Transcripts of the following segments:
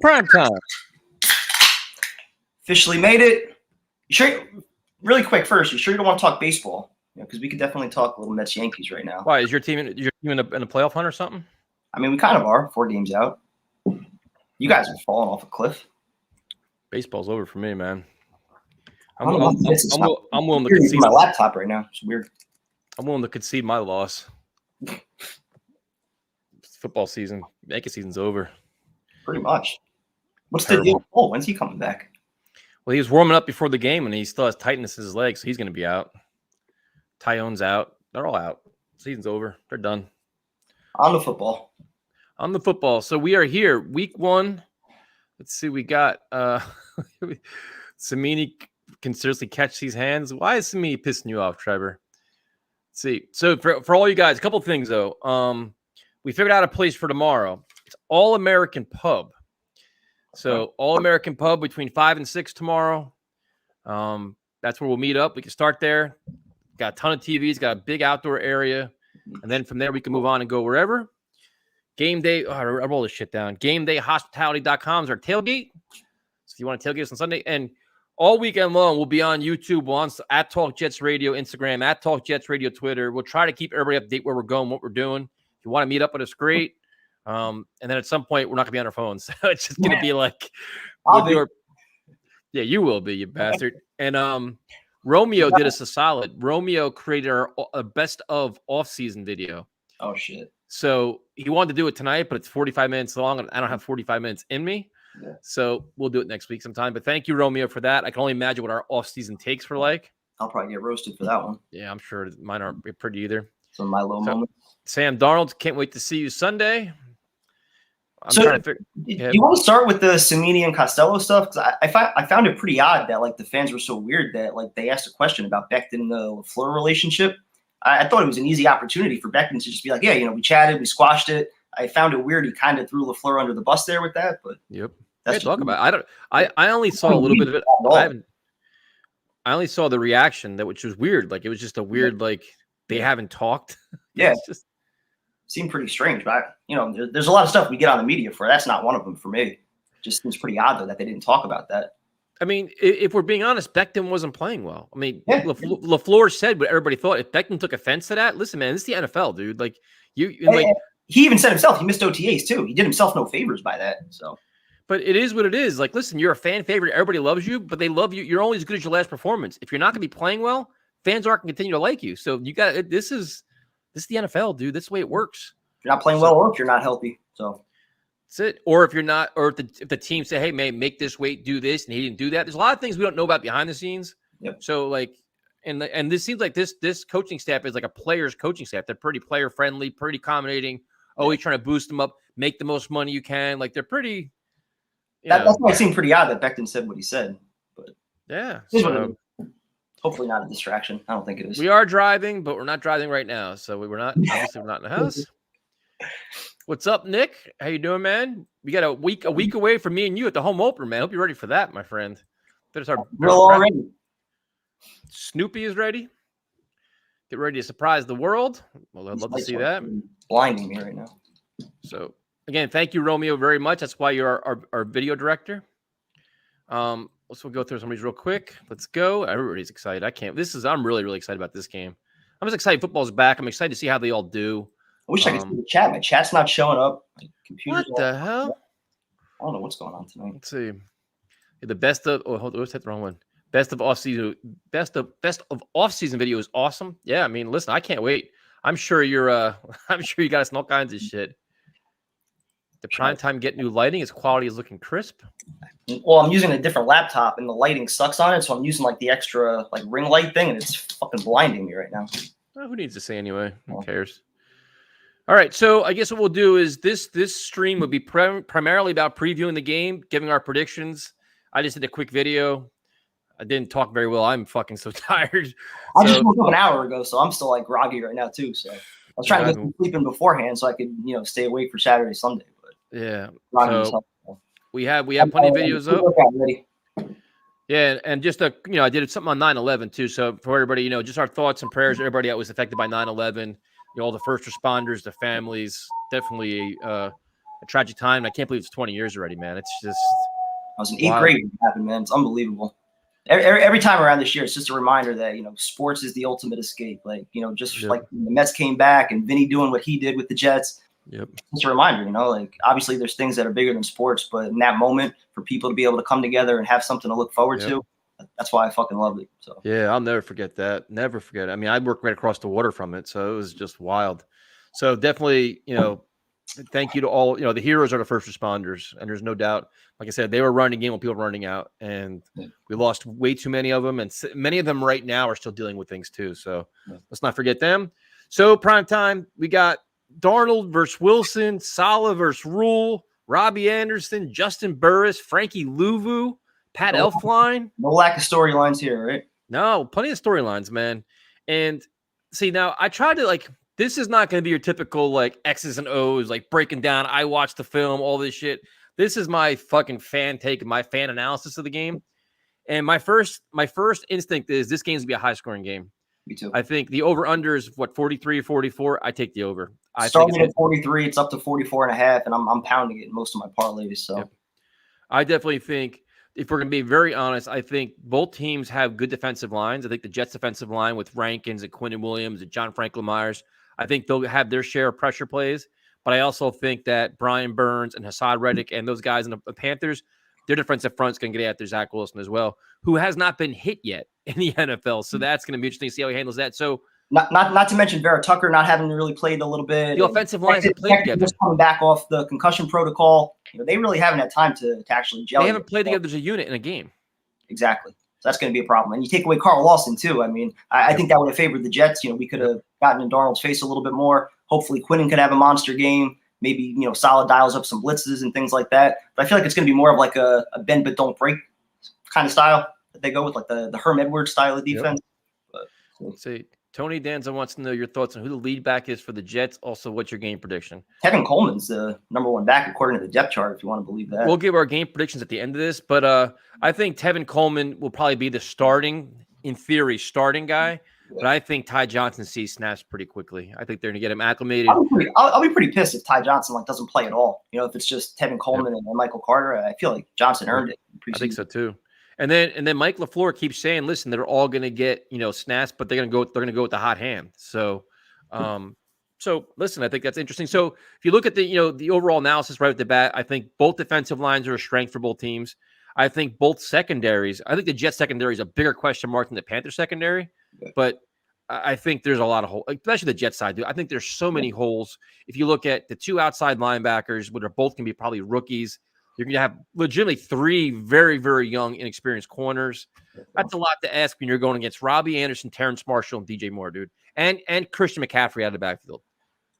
Prime time. Officially made it. You sure? Really quick first, you sure you don't want to talk baseball? Because we could definitely talk a little Mets Yankees right now. Why is your team in a playoff hunt or something? I mean, we kind of are 4 games out. You guys are falling off a cliff. Baseball's over for me, man. I'm I'm willing to concede my laptop right now. It's weird. I'm willing to concede my loss. Football season, Yankee season's over. Pretty much. What's the deal? Oh, when's he coming back? Well, he was warming up before the game, and he still has tightness in his legs, so he's going to be out. Tyone's out. They're all out. Season's over. They're done. On the football. So we are here, week 1. Let's see. We got Samini can seriously catch these hands. Why is Samini pissing you off, Trevor? Let's see. So for all you guys, a couple of things though. We figured out a place for tomorrow. It's All American Pub. So All American Pub between 5 and 6 tomorrow. That's where we'll meet up. We can start there. Got a ton of TVs, got a big outdoor area. And then from there, we can move on and go wherever. Game day. Oh, I roll this shit down. GameDayHospitality.com is our tailgate. So if you want to tailgate us on Sunday. And all weekend long, we'll be on YouTube, at Talk Jets Radio, Instagram, at Talk Jets Radio, Twitter. We'll try to keep everybody update where we're going, what we're doing. If you want to meet up with us, great. And then at some point, we're not going to be on our phones. So it's just going to be like, yeah, you will be, you bastard. And Romeo did us a solid. Romeo created our best of off-season video. Oh, shit. So he wanted to do it tonight, but it's 45 minutes long, and I don't have 45 minutes in me. Yeah. So we'll do it next week sometime. But thank you, Romeo, for that. I can only imagine what our off-season takes were like. I'll probably get roasted for that one. Yeah, I'm sure mine aren't pretty either. Some of my low moments. Sam Darnold, can't wait to see you Sunday. Do you want to start with the Samini and Costello stuff? Because I found it pretty odd that like the fans were so weird that like they asked a question about Becton and the LaFleur relationship. I thought it was an easy opportunity for Becton to just be like, yeah, we chatted, we squashed it. I found it weird. He kind of threw LaFleur under the bus there with that, but yep. That's talk about it. I only saw a little bit of it. I only saw the reaction which was weird. Like it was just a weird like they haven't talked. Yeah, it's just seemed pretty strange. But there's a lot of stuff we get on the media for. That's not one of them for me. It just seems pretty odd though that they didn't talk about that. I mean, if we're being honest, Becton wasn't playing well. I mean, LaFleur said what everybody thought. If Becton took offense to that, listen, man, this is the NFL, dude. Like he even said himself, he missed OTAs too. He did himself no favors by that. So, but it is what it is. Like, listen, you're a fan favorite. Everybody loves you, but they love you. You're only as good as your last performance. If you're not going to be playing well, fans aren't going to continue to like you. So you got this is the NFL, dude. This is the way it works. If you're not playing well, or if you're not healthy. So. That's it. Or if you're not, or if the team say, hey, man, make this weight, do this, and he didn't do that. There's a lot of things we don't know about behind the scenes. Yep. So like, and this seems like this coaching staff is like a player's coaching staff. They're pretty player friendly, pretty accommodating. Always trying to boost them up, make the most money you can. Like they're pretty. That's why it seemed pretty odd that Becton said what he said. But yeah, hopefully not a distraction. I don't think it is. We are driving, but we're not driving right now, so we're not obviously we're not in the house. What's up, Nick? How you doing, man? We got a week away from me and you at the home opener, man. Hope you're ready for that, my friend. We're already. Snoopy is ready. Get ready to surprise the world. Well, I'd love to see that. Blinding me right now. So again, thank you, Romeo, very much. That's why you're our video director. Let's go through some of these real quick. Let's go. Everybody's excited. I'm really, really excited about this game. I'm just excited football's back. I'm excited to see how they all do. I wish I could see the chat. My chat's not showing up. My computer's what the hell? I don't know what's going on tonight. Let's see. The best of let's hit the wrong one. Best of off season video is awesome. Yeah, I mean, listen, I can't wait. I'm sure you got us in all kinds of shit. The prime time get new lighting. Its quality is looking crisp. Well, I'm using a different laptop and the lighting sucks on it, so I'm using like the extra like ring light thing, and it's fucking blinding me right now. Well, who needs to say anyway? Who cares? All right, so I guess what we'll do is this stream will be primarily about previewing the game, giving our predictions. I just did a quick video. I didn't talk very well. I'm fucking so tired. I just woke up an hour ago, so I'm still like groggy right now too. So I was trying to get some sleep in beforehand so I could stay awake for Saturday, Sunday. But yeah, so we have plenty of videos up. Yeah, and just I did something on 9/11 too. So for everybody, just our thoughts and prayers. Everybody that was affected by 9/11. All the first responders, the families, definitely a a tragic time. And I can't believe it's 20 years already, man. It's just I was in 8th grade when it happened, man. It's unbelievable. Every time around this year, it's just a reminder that, sports is the ultimate escape. Like, just like the Mets came back and Vinny doing what he did with the Jets. Yep. It's a reminder, like obviously there's things that are bigger than sports, but in that moment for people to be able to come together and have something to look forward to, that's why I fucking love it. So yeah, I'll never forget that. Never forget it. I mean, I worked right across the water from it, so it was just wild. So definitely, thank you to all. The heroes are the first responders, and there's no doubt. Like I said, they were running in when people were running out, and we lost way too many of them, and many of them right now are still dealing with things too. So let's not forget them. So prime time, we got Darnold versus Wilson, Saleh versus Rule, Robbie Anderson, Justin Burris, Frankie Louvu, Pat Elflein. No lack of storylines here, right? No, plenty of storylines, man. And see, now I tried to this is not going to be your typical X's and O's, breaking down. I watched the film, all this shit. This is my fucking fan take, my fan analysis of the game. And my first instinct is this game's going to be a high scoring game. Me too. I think the over-under is, 43 or 44? I take the over. Starting at 43, it's up to 44.5, and I'm pounding it in most of my parlays. So I definitely think, if we're going to be very honest, I think both teams have good defensive lines. I think the Jets' defensive line with Rankins and Quinnen Williams and John Franklin Myers, I think they'll have their share of pressure plays. But I also think that Brian Burns and Hassan Reddick and those guys in the Panthers, their defensive front's going to get after Zach Wilson as well, who has not been hit yet in the NFL. So that's going to be interesting to see how he handles that. So not to mention Vera Tucker not having really played a little bit. The offensive lines have played together. Just coming back off the concussion protocol, they really haven't had time to actually gel. They haven't played together as a unit in a game. Exactly. So that's going to be a problem. And you take away Carl Lawson too. I mean, I think that would have favored the Jets. We could have gotten in Darnold's face a little bit more. Hopefully Quinnen could have a monster game. Maybe, Saleh dials up some blitzes and things like that. But I feel like it's going to be more of a bend but don't break kind of style that they go with, the Herm Edwards style of defense. Yep. Let's see. Tony Danza wants to know your thoughts on who the lead back is for the Jets. Also, what's your game prediction? Tevin Coleman's the number one back according to the depth chart, if you want to believe that. We'll give our game predictions at the end of this, but I think Tevin Coleman will probably be the starting guy. But I think Ty Johnson sees snaps pretty quickly. I think they're going to get him acclimated. I'll be pretty pissed if Ty Johnson doesn't play at all. If it's just Tevin Coleman and Michael Carter. I feel like Johnson earned it. I think so too. And then Mike LaFleur keeps saying, listen, they're all going to get snaps, but they're going to go with the hot hand. So, listen, I think that's interesting. So if you look at the overall analysis right at the bat, I think both defensive lines are a strength for both teams. I think both secondaries. I think the Jets secondary is a bigger question mark than the Panthers secondary. But I think there's a lot of holes, especially the Jets side, dude. I think there's so many holes. If you look at the two outside linebackers, which are both going to be probably rookies, you're going to have legitimately three very, very young, inexperienced corners. That's a lot to ask when you're going against Robbie Anderson, Terrence Marshall, and DJ Moore, dude. And Christian McCaffrey out of the backfield.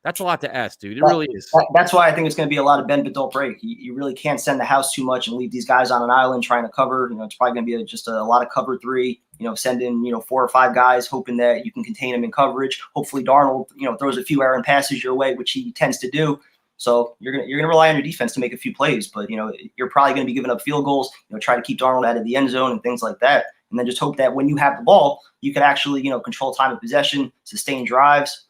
That's a lot to ask, dude. It really is. That's why I think it's going to be a lot of bend but don't break. You really can't send the house too much and leave these guys on an island trying to cover. It's probably going to be just a lot of cover three. Send in 4 or 5 guys, hoping that you can contain them in coverage. Hopefully Darnold throws a few errant passes your way, which he tends to do. So you're gonna rely on your defense to make a few plays, but you're probably going to be giving up field goals. Try to keep Darnold out of the end zone and things like that, and then just hope that when you have the ball, you can actually control time of possession, sustain drives,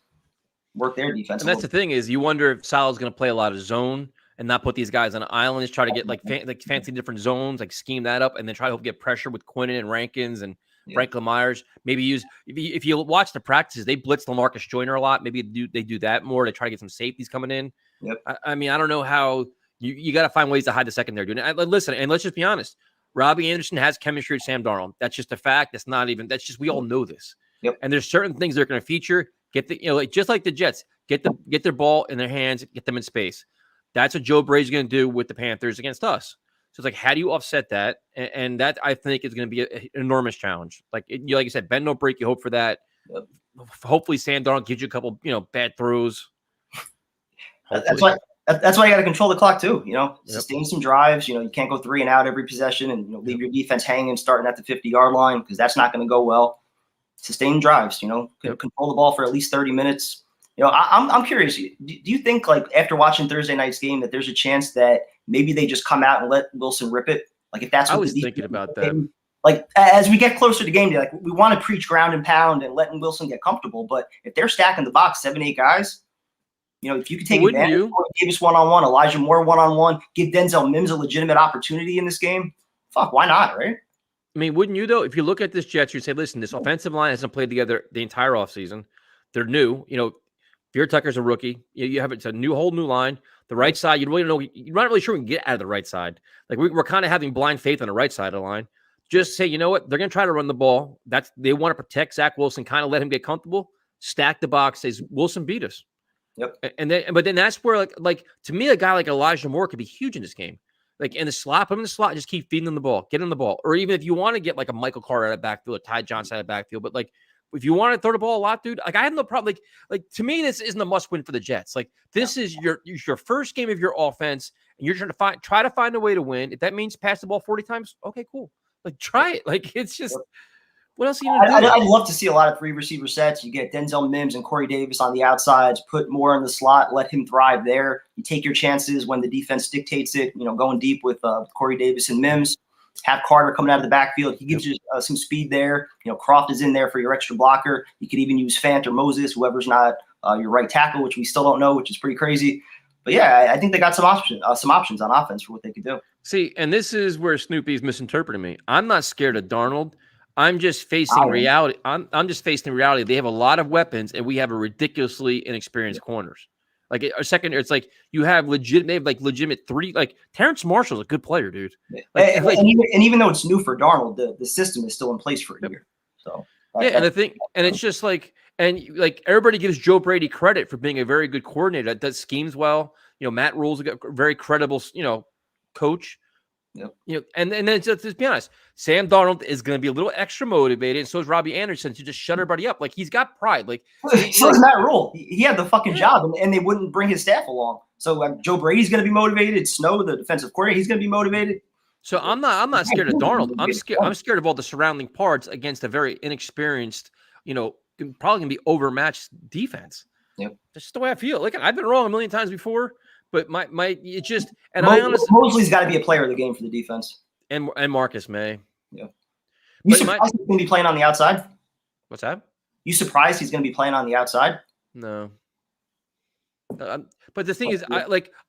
work their defense. And that's the thing is, you wonder if Saleh's going to play a lot of zone and not put these guys on islands, try to get fancy different zones, scheme that up, and then try to get pressure with Quinnen and Rankins and Franklin Myers. Maybe use if you watch the practices, they blitz LaMarcus Joyner a lot. Maybe they do that more. They try to get some safeties coming in. Yep. I mean, I don't know how you got to find ways to hide the secondary, dude. Listen, and let's just be honest. Robbie Anderson has chemistry with Sam Darnold. That's just a fact. That's just we all know this. Yep. And there's certain things they're going to feature. Get the just like the Jets, get their ball in their hands, get them in space. That's what Joe Brady's going to do with the Panthers against us. So it's how do you offset that? And that I think is going to be an enormous challenge. Like you said, bend no break. You hope for that. Yep. Hopefully, Sam Darnold gives you a couple, bad throws. That's why you got to control the clock too. Sustain some drives. You can't go 3 and out every possession and leave your defense hanging starting at the 50-yard line because that's not going to go well. Sustain drives. Control the ball for at least 30 minutes. I'm curious. Do you think after watching Thursday night's game that there's a chance that maybe they just come out and let Wilson rip it? If that's what I was thinking about that. As we get closer to game day, we want to preach ground and pound and letting Wilson get comfortable. But if they're stacking the box 7, 8 guys, If you could take Wouldn't advantage you? of Corey Davis one-on-one, Elijah Moore one-on-one, give Denzel Mims a legitimate opportunity in this game, fuck, why not, right? I mean, wouldn't you, though? If you look at this Jets, you say, listen, this offensive line hasn't played together the entire offseason. They're new. Veer Tucker's a rookie. You have it's a whole new line. The right side, you really know you're not really sure we can get out of the right side. Like we're kind of having blind faith on the right side of the line. Just say, you know what? They're going to try to run the ball. They want to protect Zach Wilson, kind of let him get comfortable, stack the box, says Wilson beat us. Yep. But then that's where like to me, a guy like Elijah Moore could be huge in this game. Like in the slot, put him in the slot, just keep feeding them the ball, get him the ball. Or even if you want to get like a Michael Carter out of backfield, or Ty Johnson out of backfield, but like if you want to throw the ball a lot, dude, like I have no problem. Like to me, this isn't a must win for the Jets. Like this is your first game of your offense, and you're try to find a way to win. If that means pass the ball 40 times, okay, cool. Like try it. Like it's just what else are you gonna do? I'd love to see a lot of 3 receiver sets. You get Denzel Mims and Corey Davis on the outsides, put Moore in the slot, let him thrive there. You take your chances when the defense dictates it, going deep with Corey Davis and Mims. Have Carter coming out of the backfield. He gives you some speed there. Croft is in there for your extra blocker. You could even use Fant or Moses, whoever's not your right tackle, which we still don't know, which is pretty crazy. But yeah, I think they got some options on offense for what they could do. See, and this is where Snoopy's misinterpreting me. I'm not scared of Darnold. I'm just facing reality. I'm just facing reality. They have a lot of weapons, and we have a ridiculously inexperienced corners. Like a second, it's like you have legitimate 3. Like Terrence Marshall's a good player, dude. And even though it's new for Darnold, the system is still in place for a year. So and it's just like, and like everybody gives Joe Brady credit for being a very good coordinator that does schemes well. Matt Rule's a very credible, coach. Yep. And then just be honest, Sam Darnold is going to be a little extra motivated, and so is Robbie Anderson to just shut everybody up. Like he's got pride. Like so is Matt Rule. He had the fucking job, and they wouldn't bring his staff along. So Joe Brady's going to be motivated. Snow, the defensive coordinator, he's going to be motivated. So I'm not scared of Darnold. I'm scared of all the surrounding parts against a very inexperienced, probably going to be overmatched defense. Yep. That's just the way I feel. Like I've been wrong a million times before. But it just and Mosley's got to be a player of the game for the defense, and Marcus May. Yeah, you surprised he's going to be playing on the outside? What's that? You surprised he's going to be playing on the outside? No. But the thing is,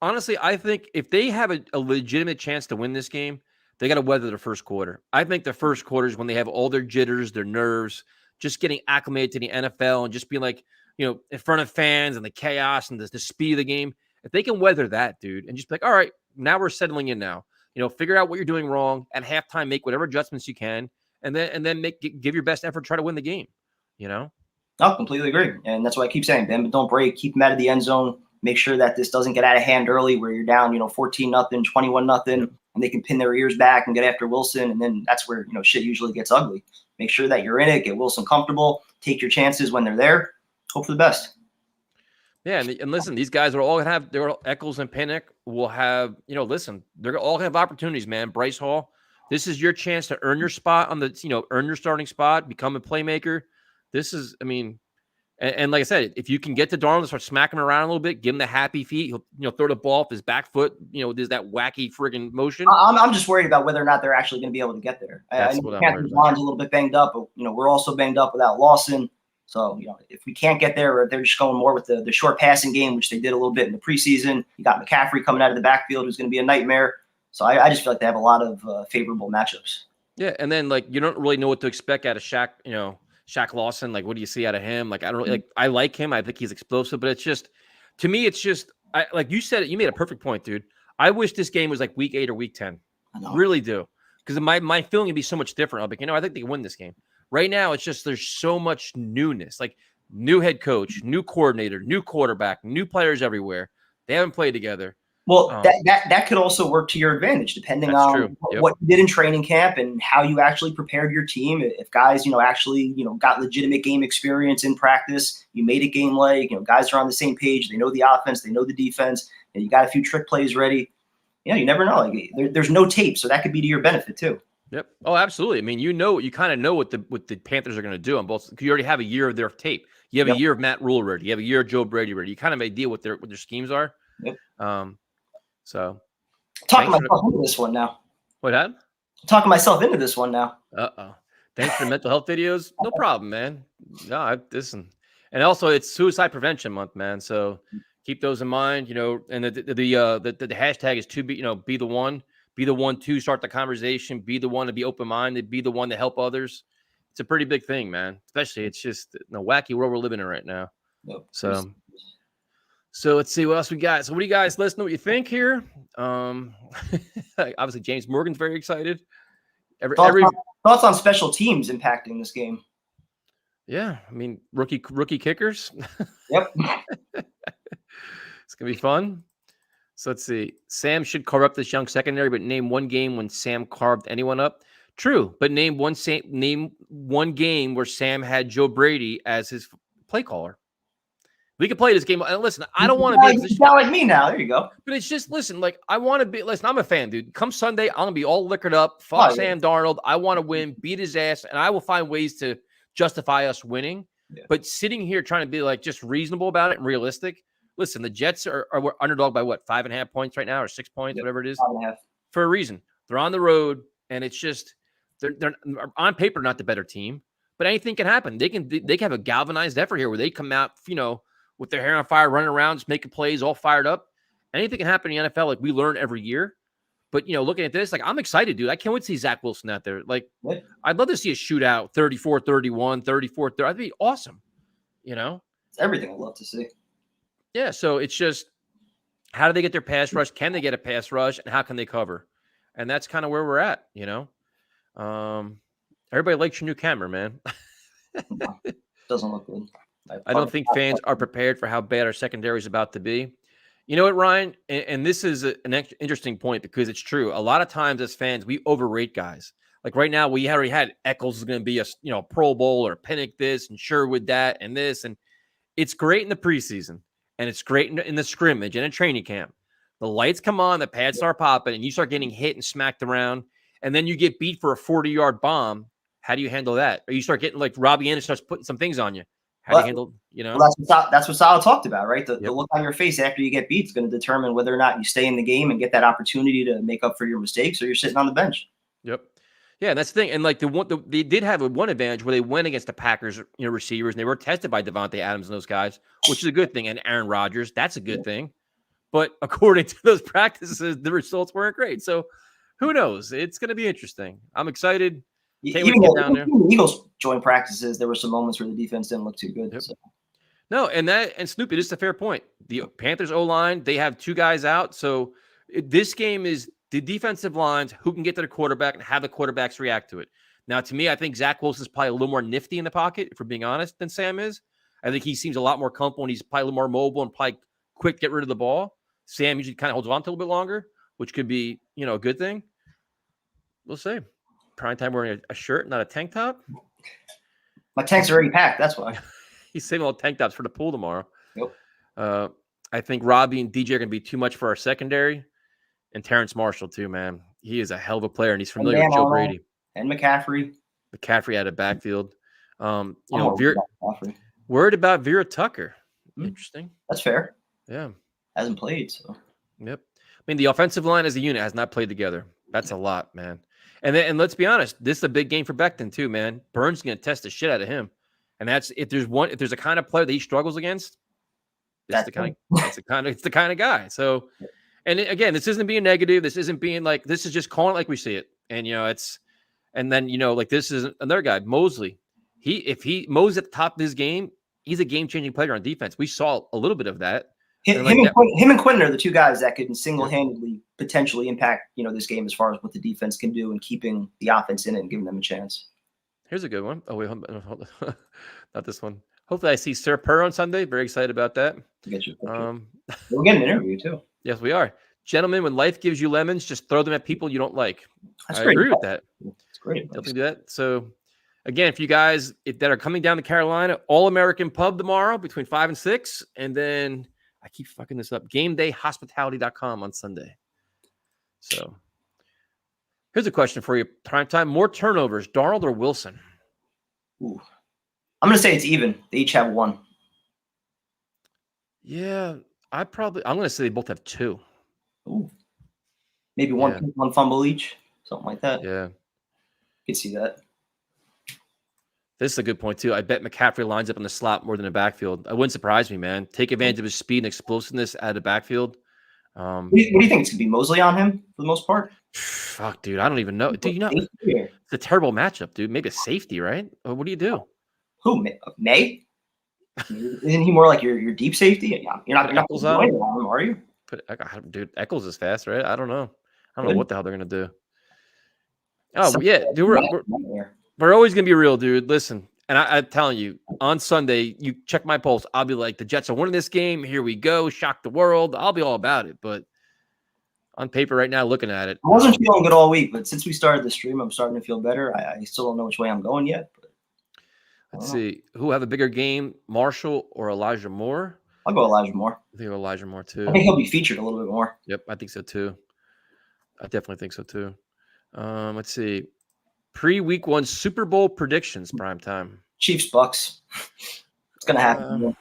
honestly, I think if they have a legitimate chance to win this game, they got to weather the first quarter. I think the first quarter is when they have all their jitters, their nerves, just getting acclimated to the NFL and just being like, in front of fans and the chaos and the speed of the game. If they can weather that, dude, and just be like, all right, now we're settling in now. Figure out what you're doing wrong at halftime, make whatever adjustments you can, and then give your best effort, try to win the game. No, completely agree. And that's what I keep saying, Ben, but don't break, keep them out of the end zone. Make sure that this doesn't get out of hand early where you're down, 14-0, 21-0, and they can pin their ears back and get after Wilson. And then that's where, shit usually gets ugly. Make sure that you're in it, get Wilson comfortable, take your chances when they're there, hope for the best. Yeah, and listen, these guys are all gonna have. Eccles and Pinnock will have. Listen, they're all gonna have opportunities, man. Bryce Hall, this is your chance to earn your spot on the. Earn your starting spot, become a playmaker. This is, and like I said, if you can get to Darnold and start smacking him around a little bit, give him the happy feet. He'll throw the ball off his back foot. There's that wacky friggin' motion. I'm just worried about whether or not they're actually going to be able to get there. That's what I'm worried about. Bond's a little bit banged up, but we're also banged up without Lawson. So, if we can't get there, or they're just going more with the short passing game, which they did a little bit in the preseason. You got McCaffrey coming out of the backfield, who's going to be a nightmare. So I just feel like they have a lot of favorable matchups. Yeah, and then you don't really know what to expect out of Shaq. Shaq Lawson. Like, what do you see out of him? Like, I don't really I like him. I think he's explosive, but it's just to me, it's just like you said it. You made a perfect point, dude. I wish this game was like week 8 or week 10. I really do, because my feeling would be so much different. I'll be I think they can win this game. Right now, it's just there's so much newness, like new head coach, new coordinator, new quarterback, new players everywhere. They haven't played together. Well, that could also work to your advantage, depending on what you did in training camp and how you actually prepared your team. If guys, actually, got legitimate game experience in practice, you made it game-like, guys are on the same page. They know the offense, they know the defense, and you got a few trick plays ready. You never know. Like, there's no tape, so that could be to your benefit too. Yep. Oh, absolutely. You kind of know what the Panthers are going to do on both. You already have a year of their tape. You have a year of Matt Rule ready. You have a year of Joe Brady ready. You kind of have an idea what their schemes are. Yep. So talking myself into this one now. What happened? Talking myself into this one now. Thanks for mental health videos. No problem, man. No, listen. And also, it's Suicide Prevention Month, man. So keep those in mind, and the hashtag is to be, be the one to start the conversation, be the one to be open-minded, be the one to help others. It's a pretty big thing, man. Especially it's just the wacky world we're living in right now. Yep. So let's see what else we got. So what do you guys, let us know what you think here. Obviously James Morgan's very excited. Thoughts on special teams impacting this game? Yeah, I mean rookie kickers. Yep. It's gonna be fun. So let's see. Sam should carve up this young secondary, but name one game when Sam carved anyone up. True, but name one game where Sam had Joe Brady as his play caller. We could play this game. And listen, I don't want to be. You sound like me now. There you go. But it's just, listen, like I want to be. Listen, I'm a fan, dude. Come Sunday, I'm gonna be all liquored up. Fuck Sam Darnold. I want to win, beat his ass, and I will find ways to justify us winning. Yeah. But sitting here trying to be like just reasonable about it and realistic. Listen, the Jets are underdog by what, 5.5 points right now, or 6 points, whatever it is, 5.5. For a reason. They're on the road, and it's just they're on paper not the better team, but anything can happen. They can have a galvanized effort here where they come out, with their hair on fire, running around, just making plays, all fired up. Anything can happen in the NFL, like we learn every year. But looking at this, like I'm excited, dude. I can't wait to see Zach Wilson out there. Like I'd love to see a shootout, 34-31, 34-30. That'd be awesome. It's everything I'd love to see. Yeah, so it's just how do they get their pass rush? Can they get a pass rush? And how can they cover? And that's kind of where we're at, Everybody likes your new camera, man. Doesn't look good. I don't think fans are prepared for how bad our secondary is about to be. You know what, Ryan? And this is an interesting point because it's true. A lot of times as fans, we overrate guys. Like right now, we already had Eccles is going to be a Pro Bowl, or Pinnock this and Sherwood that and this. And it's great in the preseason. And it's great in the scrimmage and in training camp. The lights come on, the pads start popping, and you start getting hit and smacked around. And then you get beat for a 40-yard bomb. How do you handle that? Or you start getting like Robbie Anderson starts putting some things on you. How do you handle, Well, that's what Sal talked about, right? The look on your face after you get beat is going to determine whether or not you stay in the game and get that opportunity to make up for your mistakes, or you're sitting on the bench. Yep. Yeah, and that's the thing. And like they did have one advantage where they went against the Packers, receivers, and they were tested by Devontae Adams and those guys, which is a good thing. And Aaron Rodgers, that's a good thing. But according to those practices, the results weren't great. So who knows? It's going to be interesting. I'm excited. Can't wait to get down there. When the Eagles joined practices, there were some moments where the defense didn't look too good. Yep. So. No, and Snoopy, this is a fair point. The Panthers O-line, they have 2 guys out. So this game is the defensive lines who can get to the quarterback and have the quarterbacks react to it. Now, to me, I think Zach Wilson's probably a little more nifty in the pocket, if we're being honest, than Sam is. I think he seems a lot more comfortable, and he's probably a little more mobile and probably quick to get rid of the ball. Sam usually kind of holds on to a little bit longer, which could be, a good thing. We'll see. Prime time wearing a shirt, not a tank top. My tank's already packed. That's why. He's saving all tank tops for the pool tomorrow. Yep. I think Robbie and DJ are going to be too much for our secondary. And Terrence Marshall, too, man. He is a hell of a player, and he's familiar with Joe Brady. And McCaffrey. McCaffrey out of backfield. Worried about Vera Tucker. Interesting. That's fair. Yeah. Hasn't played, so. Yep. I mean, the offensive line as a unit has not played together. That's a lot, man. And let's be honest, this is a big game for Becton, too, man. Burns is going to test the shit out of him. And that's if there's a kind of player that he struggles against, it's the kind of guy. So, and again, this isn't being negative. This isn't being like, this is just calling it like we see it. And like this is another guy, Mosley. Mosley's at the top of his game, he's a game-changing player on defense. We saw a little bit of that. Him and Quinn are the 2 guys that could single-handedly potentially impact, this game as far as what the defense can do and keeping the offense in it and giving them a chance. Here's a good one. Oh, wait, hold on. Not this one. Hopefully I see Sir Purr on Sunday. Very excited about that. We'll get an interview, too. Yes, we are. Gentlemen, when life gives you lemons, just throw them at people you don't like. I agree with that. That's great. Definitely do that. So, again, for you guys that are coming down to Carolina, All-American Pub tomorrow between 5 and 6. And then, I keep fucking this up, GameDayHospitality.com on Sunday. So, here's a question for you. Primetime, more turnovers, Darnold or Wilson? Ooh. I'm going to say it's even. They each have 1. Yeah, I'm going to say they both have 2. Ooh. Maybe one fumble each, something like that. Yeah. You can see that. This is a good point too. I bet McCaffrey lines up in the slot more than the backfield. It wouldn't surprise me, man. Take advantage of his speed and explosiveness out of the backfield. What do you think? It's gonna be Mosley on him for the most part? Fuck, dude. I don't even know. Do you know? It's a terrible matchup, dude. Maybe a safety, right? Or what do you do? Who? May? Isn't he more like your deep safety? Yeah, you're not going on him, are you? Dude, Eccles is fast, right? I don't know. I don't know what the hell they're gonna do. Oh yeah, dude. We're always gonna be real, dude. Listen, and I'm telling you, on Sunday, you check my polls. I'll be like, the Jets are winning this game. Here we go, shock the world. I'll be all about it. But on paper, right now, looking at it, I wasn't feeling good all week, but since we started the stream, I'm starting to feel better. I still don't know which way I'm going yet. But let's see who have a bigger game, Marshall or Elijah Moore. I'll go Elijah Moore. I think Elijah Moore too. I think he'll be featured a little bit more. Yep, I think so too. I definitely think so too. Let's see. Pre-week 1 Super Bowl predictions, prime time. Chiefs Bucks. It's gonna happen.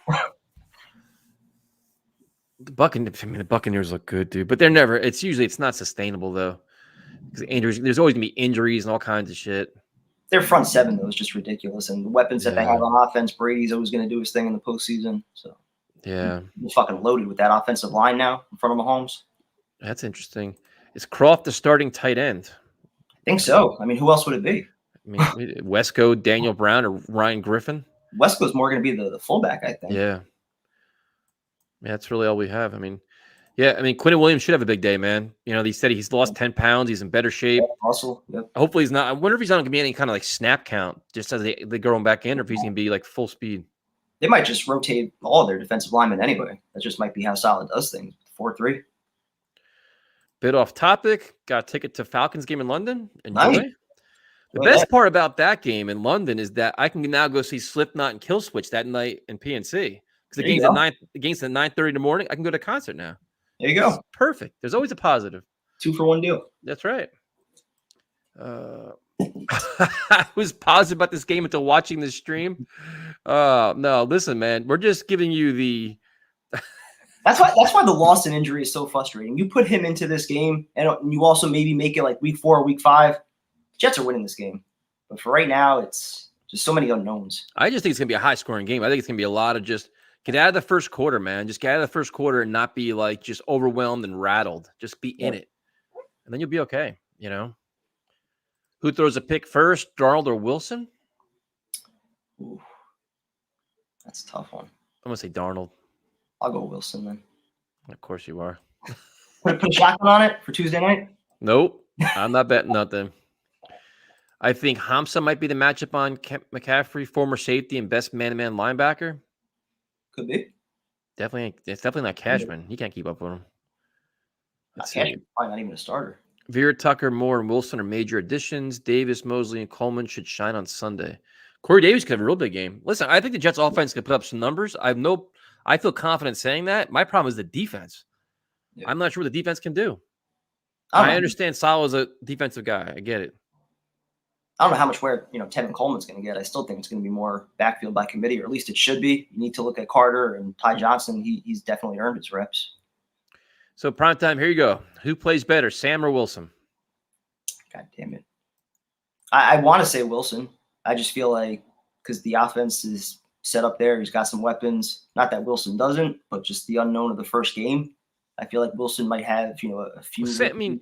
The Buccaneers look good, dude, but they're never. It's not sustainable though, because injuries. There's always gonna be injuries and all kinds of shit. Their front seven though is just ridiculous, and the weapons that they have on offense. Brady's always gonna do his thing in the postseason. So yeah, we're fucking loaded with that offensive line now in front of Mahomes. That's interesting. Is Croft the starting tight end? I think so. I mean, who else would it be? I mean, Wesco, Daniel Brown, or Ryan Griffin? Wesco's more going to be the fullback, I think. Yeah. That's really all we have. I mean, Quentin Williams should have a big day, man. You know, he said he's lost 10 pounds. He's in better shape. Muscle. Yep. Hopefully he's not. I wonder if he's not going to be any kind of like snap count just as they go him back in, or if he's going to be like full speed. They might just rotate all of their defensive linemen anyway. That just might be how Saleh does things. 4-3. Bit off topic. Got a ticket to Falcons game in London. Enjoy. Nice. The best part about that game in London is that I can now go see Slipknot and Killswitch that night in PNC. Because the game's at 9:30 in the morning. I can go to a concert now. There you go. It's perfect. There's always a positive. 2-for-1 deal. That's right. I was positive about this game until watching this stream. No, listen, man. We're just giving you the That's why the loss and injury is so frustrating. You put him into this game, and you also maybe make it like week 4 or week 5. Jets are winning this game. But for right now, it's just so many unknowns. I just think it's going to be a high-scoring game. I think it's going to be a lot of just get out of the first quarter, man. Just get out of the first quarter and not be like just overwhelmed and rattled. Just be in it. And then you'll be okay, you know? Who throws a pick first, Darnold or Wilson? Ooh, that's a tough one. I'm going to say Darnold. I'll go Wilson then. Of course you are. Put a shotgun on it for Tuesday night? Nope. I'm not betting nothing. I think Hamza might be the matchup on McCaffrey, former safety and best man-to-man linebacker. Could be. It's definitely not Cashman. He can't keep up with him. Cashman, probably not even a starter. Vera Tucker, Moore, and Wilson are major additions. Davis, Mosley, and Coleman should shine on Sunday. Corey Davis could have a real big game. Listen, I think the Jets offense could put up some numbers. I feel confident saying that. My problem is the defense. Yeah. I'm not sure what the defense can do. I understand Saleh is a defensive guy. I get it. I don't know how much wear Tevin Coleman's going to get. I still think it's going to be more backfield by committee, or at least it should be. You need to look at Carter and Ty Johnson. He's definitely earned his reps. So prime time, here you go. Who plays better, Sam or Wilson? God damn it. I want to say Wilson. I just feel like because the offense is set up there, he's got some weapons. Not that Wilson doesn't, but just the unknown of the first game. I feel like Wilson might have, a few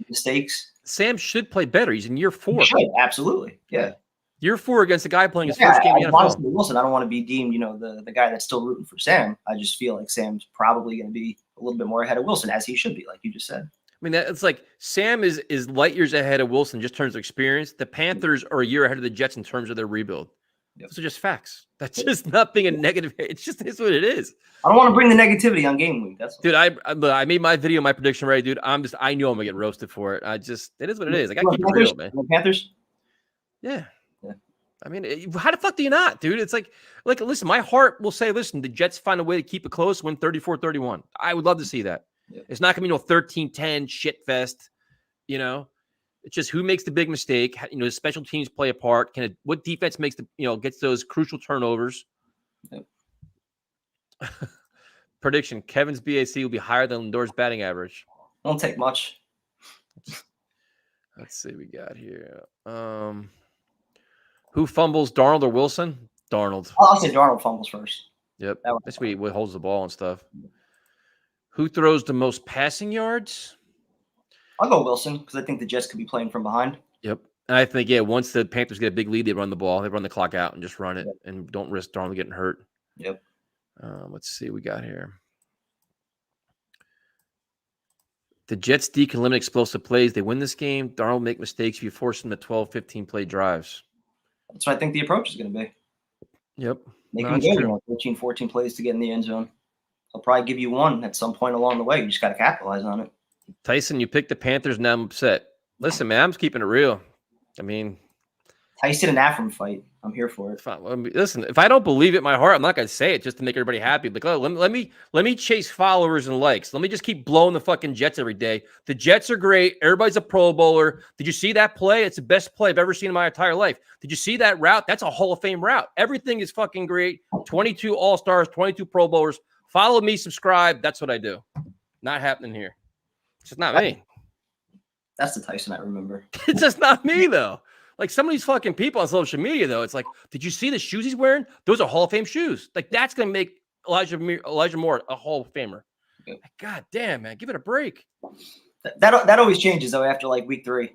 mistakes. Sam should play better. He's in year 4. He should, absolutely. Yeah. Year 4 against a guy playing his first game in the NFL. Wilson, I don't want to be deemed, the guy that's still rooting for Sam. I just feel like Sam's probably going to be a little bit more ahead of Wilson, as he should be, like you just said. I mean, it's like Sam is light years ahead of Wilson just in terms of experience. The Panthers are a year ahead of the Jets in terms of their rebuild. Yep. Those are just facts. That's just not being a negative. It's just is what it is. I don't want to bring the negativity on game week. That's dude. I made my video, my prediction ready, dude. I knew I'm gonna get roasted for it. It is what it is. I gotta keep it real, man. Panthers. Yeah. I mean, how the fuck do you not, dude? It's like, listen, my heart will say, listen, the Jets find a way to keep it close, win 34-31. I would love to see that. Yeah. It's not gonna be 13-10 shit fest, It's just who makes the big mistake. The special teams play a part. What defense makes gets those crucial turnovers? Yep. Prediction: Kevin's BAC will be higher than Lindor's batting average. Won't take much. Let's see, we got here. Who fumbles, Darnold or Wilson? Darnold. I'll say Darnold fumbles first. Yep. That That's what he holds the ball and stuff. Who throws the most passing yards? I'll go Wilson because I think the Jets could be playing from behind. Yep. And I think, yeah, once the Panthers get a big lead, they run the ball. They run the clock out and just run it and don't risk Darnold getting hurt. Yep. Let's see what we got here. The Jets D can limit explosive plays. They win this game. Darnold will make mistakes if you force them to 12, 15-play drives. That's what I think the approach is going to be. Yep. Make him go 13, 14 plays to get in the end zone. He'll probably give you one at some point along the way. You just got to capitalize on it. Tyson, you picked the Panthers, now I'm upset. Listen, man, I'm just keeping it real. I mean, Tyson and Afram fight. I'm here for it. Listen, if I don't believe it in my heart, I'm not going to say it just to make everybody happy. Like, oh, let me chase followers and likes. Let me just keep blowing the fucking Jets every day. The Jets are great. Everybody's a Pro Bowler. Did you see that play? It's the best play I've ever seen in my entire life. Did you see that route? That's a Hall of Fame route. Everything is fucking great. 22 All-Stars, 22 Pro Bowlers. Follow me, subscribe. That's what I do. Not happening here. It's just not me. That's the Tyson I remember. It's just not me, though. Like some of these fucking people on social media, though, it's like, did you see the shoes he's wearing? Those are Hall of Fame shoes. Like that's going to make Elijah Moore a Hall of Famer. Yeah. Like, God damn, man. Give it a break. That always changes, though, after like week 3.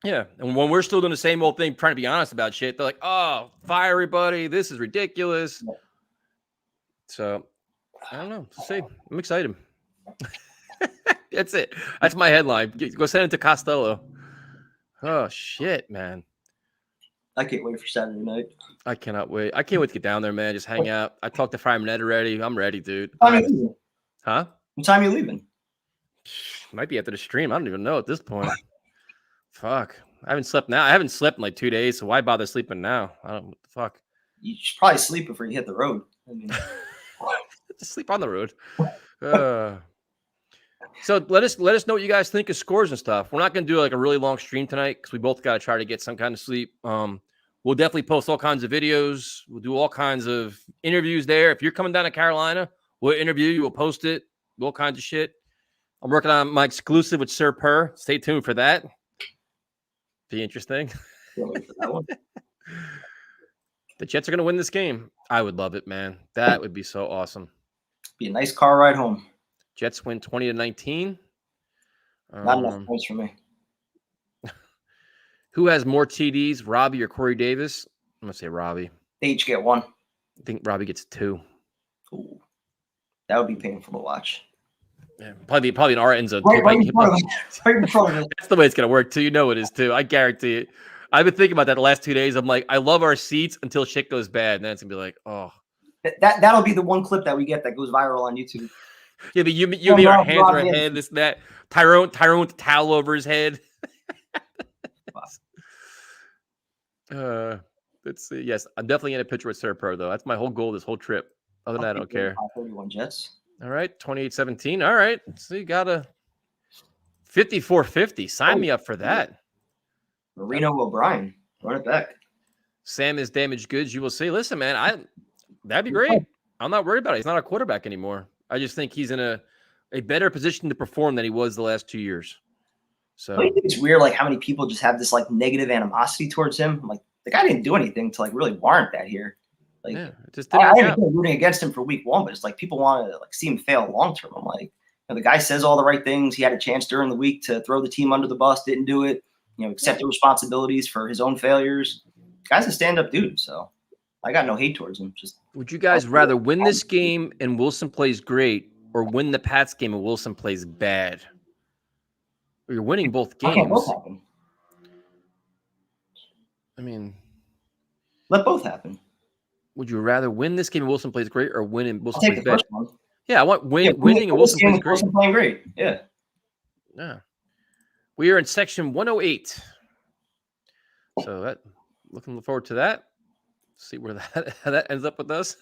Yeah. And when we're still doing the same old thing, trying to be honest about shit, they're like, oh, fire everybody. This is ridiculous. Yeah. So, I don't know. Let's see. I'm excited. That's it. That's my headline. Go send it to Costello. Oh, shit, man. I can't wait for Saturday night. I cannot wait. I can't wait to get down there, man. Just hang out. I talked to Fireman Ed already. I'm ready, dude. Huh? What time are you leaving? Might be after the stream. I don't even know at this point. Fuck. I haven't slept now. I haven't slept in like 2 days, so why bother sleeping now? I don't. What the fuck? You should probably sleep before you hit the road. I mean, just sleep on the road. So let us know what you guys think of scores and stuff. We're not going to do like a really long stream tonight because we both got to try to get some kind of sleep. We'll definitely post all kinds of videos. We'll do all kinds of interviews there. If you're coming down to Carolina, we'll interview you. We'll post it. All kinds of shit. I'm working on my exclusive with Sir Purr. Stay tuned for that. Be interesting. The Jets are going to win this game. I would love it, man. That would be so awesome. Be a nice car ride home. Jets win 20-19. Not enough points for me. Who has more TDs, Robbie or Corey Davis? I'm going to say Robbie. They each get 1. I think Robbie gets 2. Ooh. That would be painful to watch. Yeah, probably in our end zone. Right in front of it. That's the way it's going to work, too. You know it is, too. I guarantee it. I've been thinking about that the last 2 days. I'm like, I love our seats until shit goes bad. And then it's going to be like, oh. That'll be the one clip that we get that goes viral on YouTube. Yeah, but you mean our hands on our head, this and that. Tyrone with the towel over his head. Let's see. Yes, I'm definitely in a picture with Sir Pro, though. That's my whole goal this whole trip. Other than that, I don't care. 31 Jets. All right, 28-17. All right. So you got a 54-50. Sign me up for that. Marino O'Brien. Run it back. Sam is damaged goods. You will see. Listen, man, that'd be great. I'm not worried about it. He's not a quarterback anymore. I just think he's in a better position to perform than he was the last 2 years. So I think it's weird, like how many people just have this like negative animosity towards him. I'm like, the guy didn't do anything to like really warrant that here. Like, yeah, just I understand rooting against him for week 1, but it's like people want to like see him fail long term. I'm like, the guy says all the right things. He had a chance during the week to throw the team under the bus, didn't do it. Accept the responsibilities for his own failures. The guy's a stand-up dude, so I got no hate towards him. Just would you guys rather win this game and Wilson plays great, or win the Pats game and Wilson plays bad? Or you're winning both games. Both happen. I mean, let both happen. Would you rather win this game and Wilson plays great, or win and Wilson plays bad? One. Yeah, I want winning and Wilson plays great. Wilson playing great. Yeah. Yeah. We are in section 108. So looking forward to that. See where that ends up with us.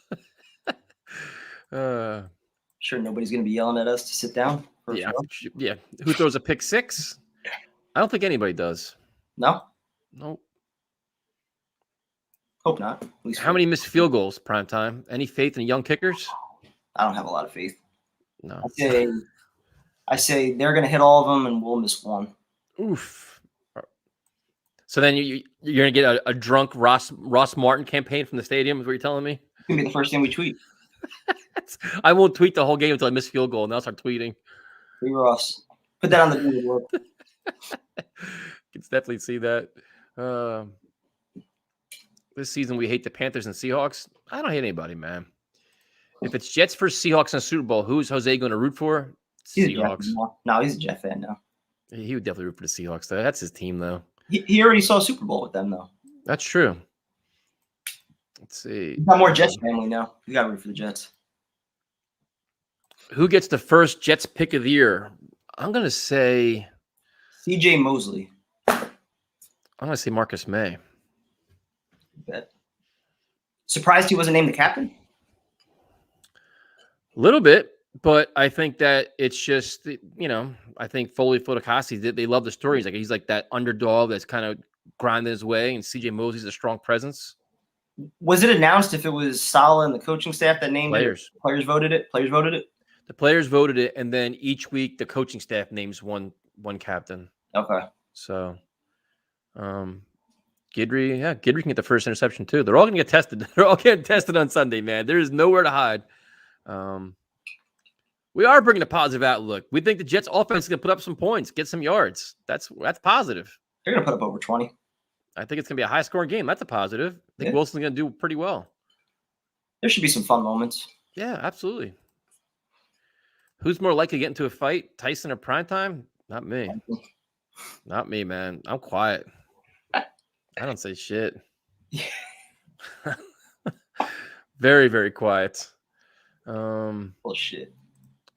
Sure, nobody's going to be yelling at us to sit down. Yeah. Who throws a pick 6? I don't think anybody does. No. Nope. Hope not. At least how many missed field goals prime time? Any faith in young kickers? I don't have a lot of faith. No. I say they're going to hit all of them and we'll miss 1. Oof. So then you're gonna get a drunk Ross Martin campaign from the stadium. Is what you're telling me? It's gonna be the first thing we tweet. I won't tweet the whole game until I miss field goal, and I'll start tweeting. Free Ross. Put that on the board. Can definitely see that. This season we hate the Panthers and Seahawks. I don't hate anybody, man. If it's Jets for Seahawks in a Super Bowl, who's Jose going to root for? Seahawks. No, he's a Jet fan now. He would definitely root for the Seahawks, though. That's his team, though. He already saw a Super Bowl with them, though. That's true. Let's see. He's got more Jets family now. You got to root for the Jets. Who gets the first Jets pick of the year? I'm going to say C.J. Mosley. I'm going to say Marcus May. Bet. Surprised he wasn't named the captain? A little bit, but I think that it's just, I think Foley Fotokasi, they love the stories. Like he's like that underdog that's kind of grinding his way, and C.J. Mosley's a strong presence. Was it announced if it was Saleh and the coaching staff that named Players? it? Players voted it? Players voted it? The players voted it, and then each week the coaching staff names one captain. Okay. So, Guidry can get the first interception too. They're all going to get tested. They're all getting tested on Sunday, man. There is nowhere to hide. We are bringing a positive outlook. We think the Jets offense is going to put up some points, get some yards. That's positive. They're going to put up over 20. I think it's going to be a high-scoring game. That's a positive. I think Wilson's going to do pretty well. There should be some fun moments. Yeah, absolutely. Who's more likely to get into a fight, Tyson or Primetime? Not me. Not me, man. I'm quiet. I don't say shit. Very, very quiet. Bullshit.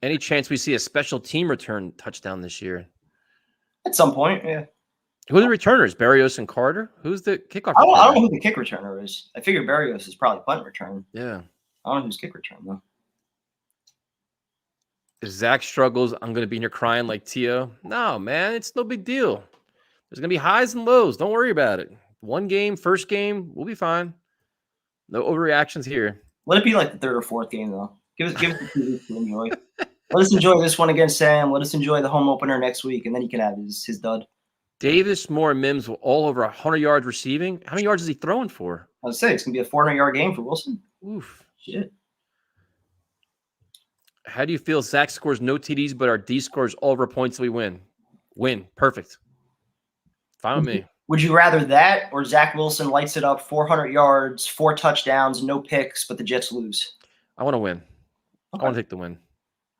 Any chance we see a special team return touchdown this year? At some point, yeah. Who are the returners? Barrios and Carter? Who's the kickoff? I don't know who the kick returner is. I figure Barrios is probably punt return. Yeah. I don't know who's kick return, though. If Zach struggles, I'm going to be in here crying like Tio. No, man, it's no big deal. There's going to be highs and lows. Don't worry about it. One game, first game, we'll be fine. No overreactions here. Let it be like the third or fourth game, though. Give us a few weeks to enjoy. Let us enjoy this one against Sam. Let us enjoy the home opener next week, and then he can have his dud. Davis, Moore, and Mims were all over 100 yards receiving. How many yards is he throwing for? I would say it's going to be a 400-yard game for Wilson. Oof. Shit. How do you feel Zach scores no TDs, but our D scores all of our points so we win? Win. Perfect. Fine with me. Would you rather that or Zach Wilson lights it up, 400 yards, 4 touchdowns, no picks, but the Jets lose? I want to win. Okay. I want to take the win.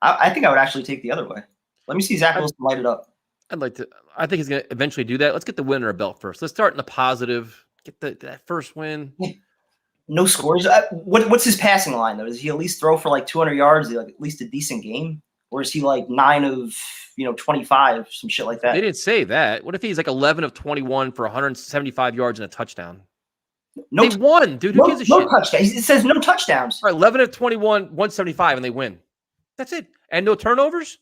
I think I would actually take the other way. Let me see Zach Wilson light it up. I'd like to. I think he's going to eventually do that. Let's get the win in our belt first. Let's start in the positive. Get that first win. No scores. What's his passing line, though? Does he at least throw for like 200 yards? Is he like at least a decent game? Or is he like 9 of 25, some shit like that? They didn't say that. What if he's like 11 of 21 for 175 yards and a touchdown? No, they won, dude. Who gives a shit? No touchdowns. It says no touchdowns. All right, 11 of 21, 175, and they win. That's it. And no turnovers?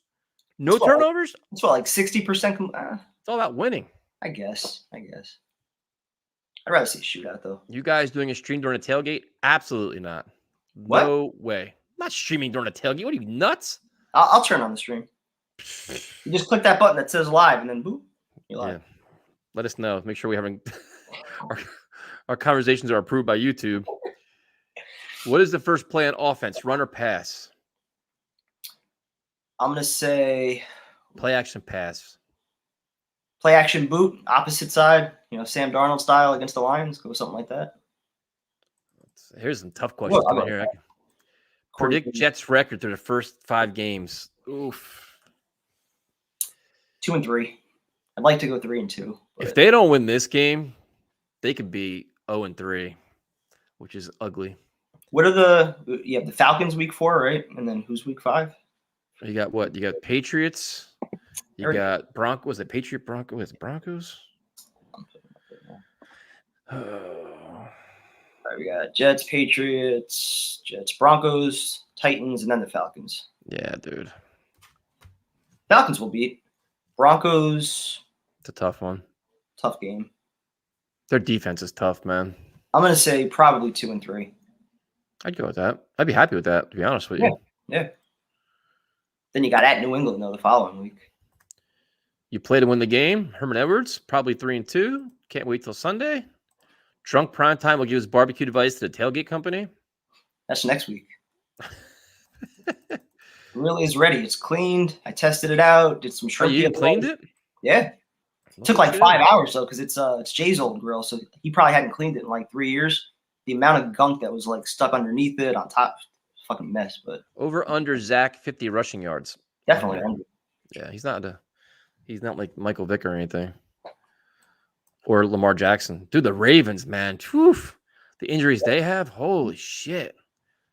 No turnovers? It's what, like 60%? It's all about winning. I guess. I'd rather see a shootout, though. You guys doing a stream during a tailgate? Absolutely not. What? No way. I'm not streaming during a tailgate. What are you, nuts? I'll turn on the stream. You just click that button that says live, and then boop, you're live. Yeah. Let us know. Make sure we're having our conversations are approved by YouTube. What is the first play on offense? Run or pass? I'm gonna say play action pass. Play action boot, opposite side. Sam Darnold style against the Lions. Go with something like that. Here's some tough questions coming here. Predict Jets record through the first 5 games. Oof. 2-3. I'd like to go 3-2. If they don't win this game, they could be 0-3, which is ugly. What are you have the Falcons week 4, right? And then who's week 5? You got what? You got Patriots. You got Broncos. Was it Patriot Broncos? Was it Broncos? All right, we got Jets, Patriots, Jets, Broncos, Titans, and then the Falcons. Yeah, dude. Falcons will beat. Broncos. It's a tough one. Tough game. Their defense is tough, man. I'm going to say probably 2-3. I'd go with that. I'd be happy with that, to be honest with you. Yeah. Then you got at New England, though, the following week. You play to win the game. Herman Edwards, probably 3-2. Can't wait till Sunday. Drunk Primetime will give his barbecue device to the Tailgate Company. That's next week. It really is ready. It's cleaned. I tested it out. Did some Oh, shrimp. you even cleaned it? Yeah. Look Took like at 5 you. hours though, because it's Jay's old grill, so he probably hadn't cleaned it in like 3 years. The amount of gunk that was like stuck underneath it on top, fucking mess. But Over under Zach 50 rushing yards. definitely Okay. under. Yeah, he's not like Michael Vick or anything. Or Lamar Jackson. Dude, the Ravens, man. Whew, the injuries they have, holy shit.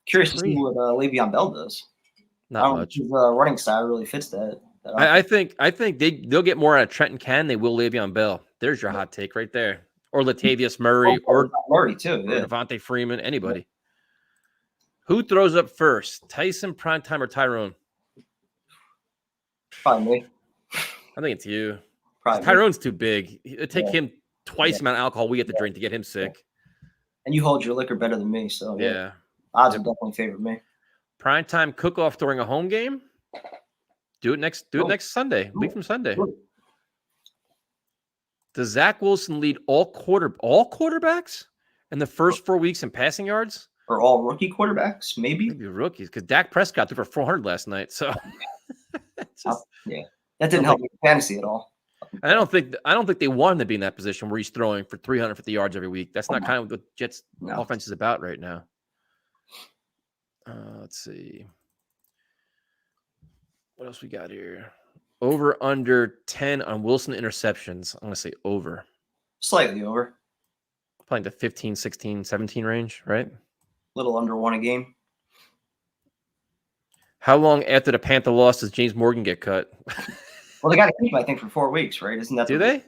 Curious to see what Le'Veon Bell does. I Not don't much. know if his running style really fits that. I think they'll get more out of Trenton Cannon. They will Le'Veon Bell. There's your hot take right there. Or Latavius Murray, or Murray too. Yeah. Devontae Freeman, anybody. Who throws up first? Tyson, Primetime, or Tyrone? Probably me. I think it's you. Probably me. Tyrone's too big. It'd take him twice the amount of alcohol we have to drink to get him sick. And you hold your liquor better than me, so Yeah. odds would definitely favor me. Primetime cook-off during a home game? Do it next Sunday, week from Sunday. Does Zach Wilson lead all quarterbacks in the first 4 weeks in passing yards? Or all rookie quarterbacks, maybe? Maybe rookies, because Dak Prescott threw for 400 last night. So That didn't help me fantasy at all. I don't think they want him to be in that position where he's throwing for 350 yards every week. That's not kind of what Jets offense is about right now. Let's see. What else we got here? Over under 10 on Wilson interceptions. I'm going to say over. Slightly over. Probably the 15, 16, 17 range, right? Little under 1 a game. How long after the Panther loss does James Morgan get cut? Well, they got to keep him, I think, for 4 weeks, right? Isn't that Do they?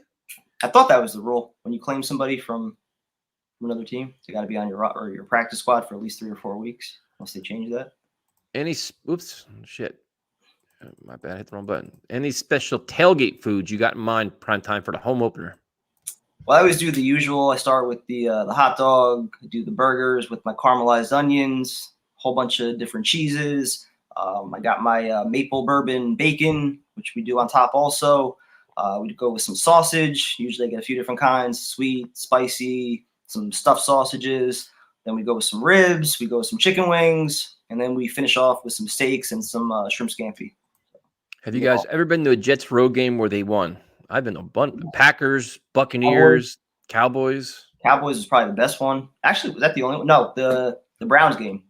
I thought that was the rule. When you claim somebody from another team, they got to be on your practice squad for at least 3 or 4 weeks, unless they change that. My bad, I hit the wrong button. Any special tailgate foods you got in mind prime time for the home opener? Well, I always do the usual. I start with the hot dog, I do the burgers with my caramelized onions, a whole bunch of different cheeses. I got my maple bourbon bacon, which we do on top also. We go with some sausage. Usually I get a few different kinds, sweet, spicy, some stuffed sausages. Then we go with some ribs. We go with some chicken wings. And then we finish off with some steaks and some shrimp scampi. Have you guys ever been to a Jets road game where they won? I've been to a bunch. Packers, Buccaneers, Cowboys. Cowboys is probably the best one. Actually, was that the only one? No, the Browns game.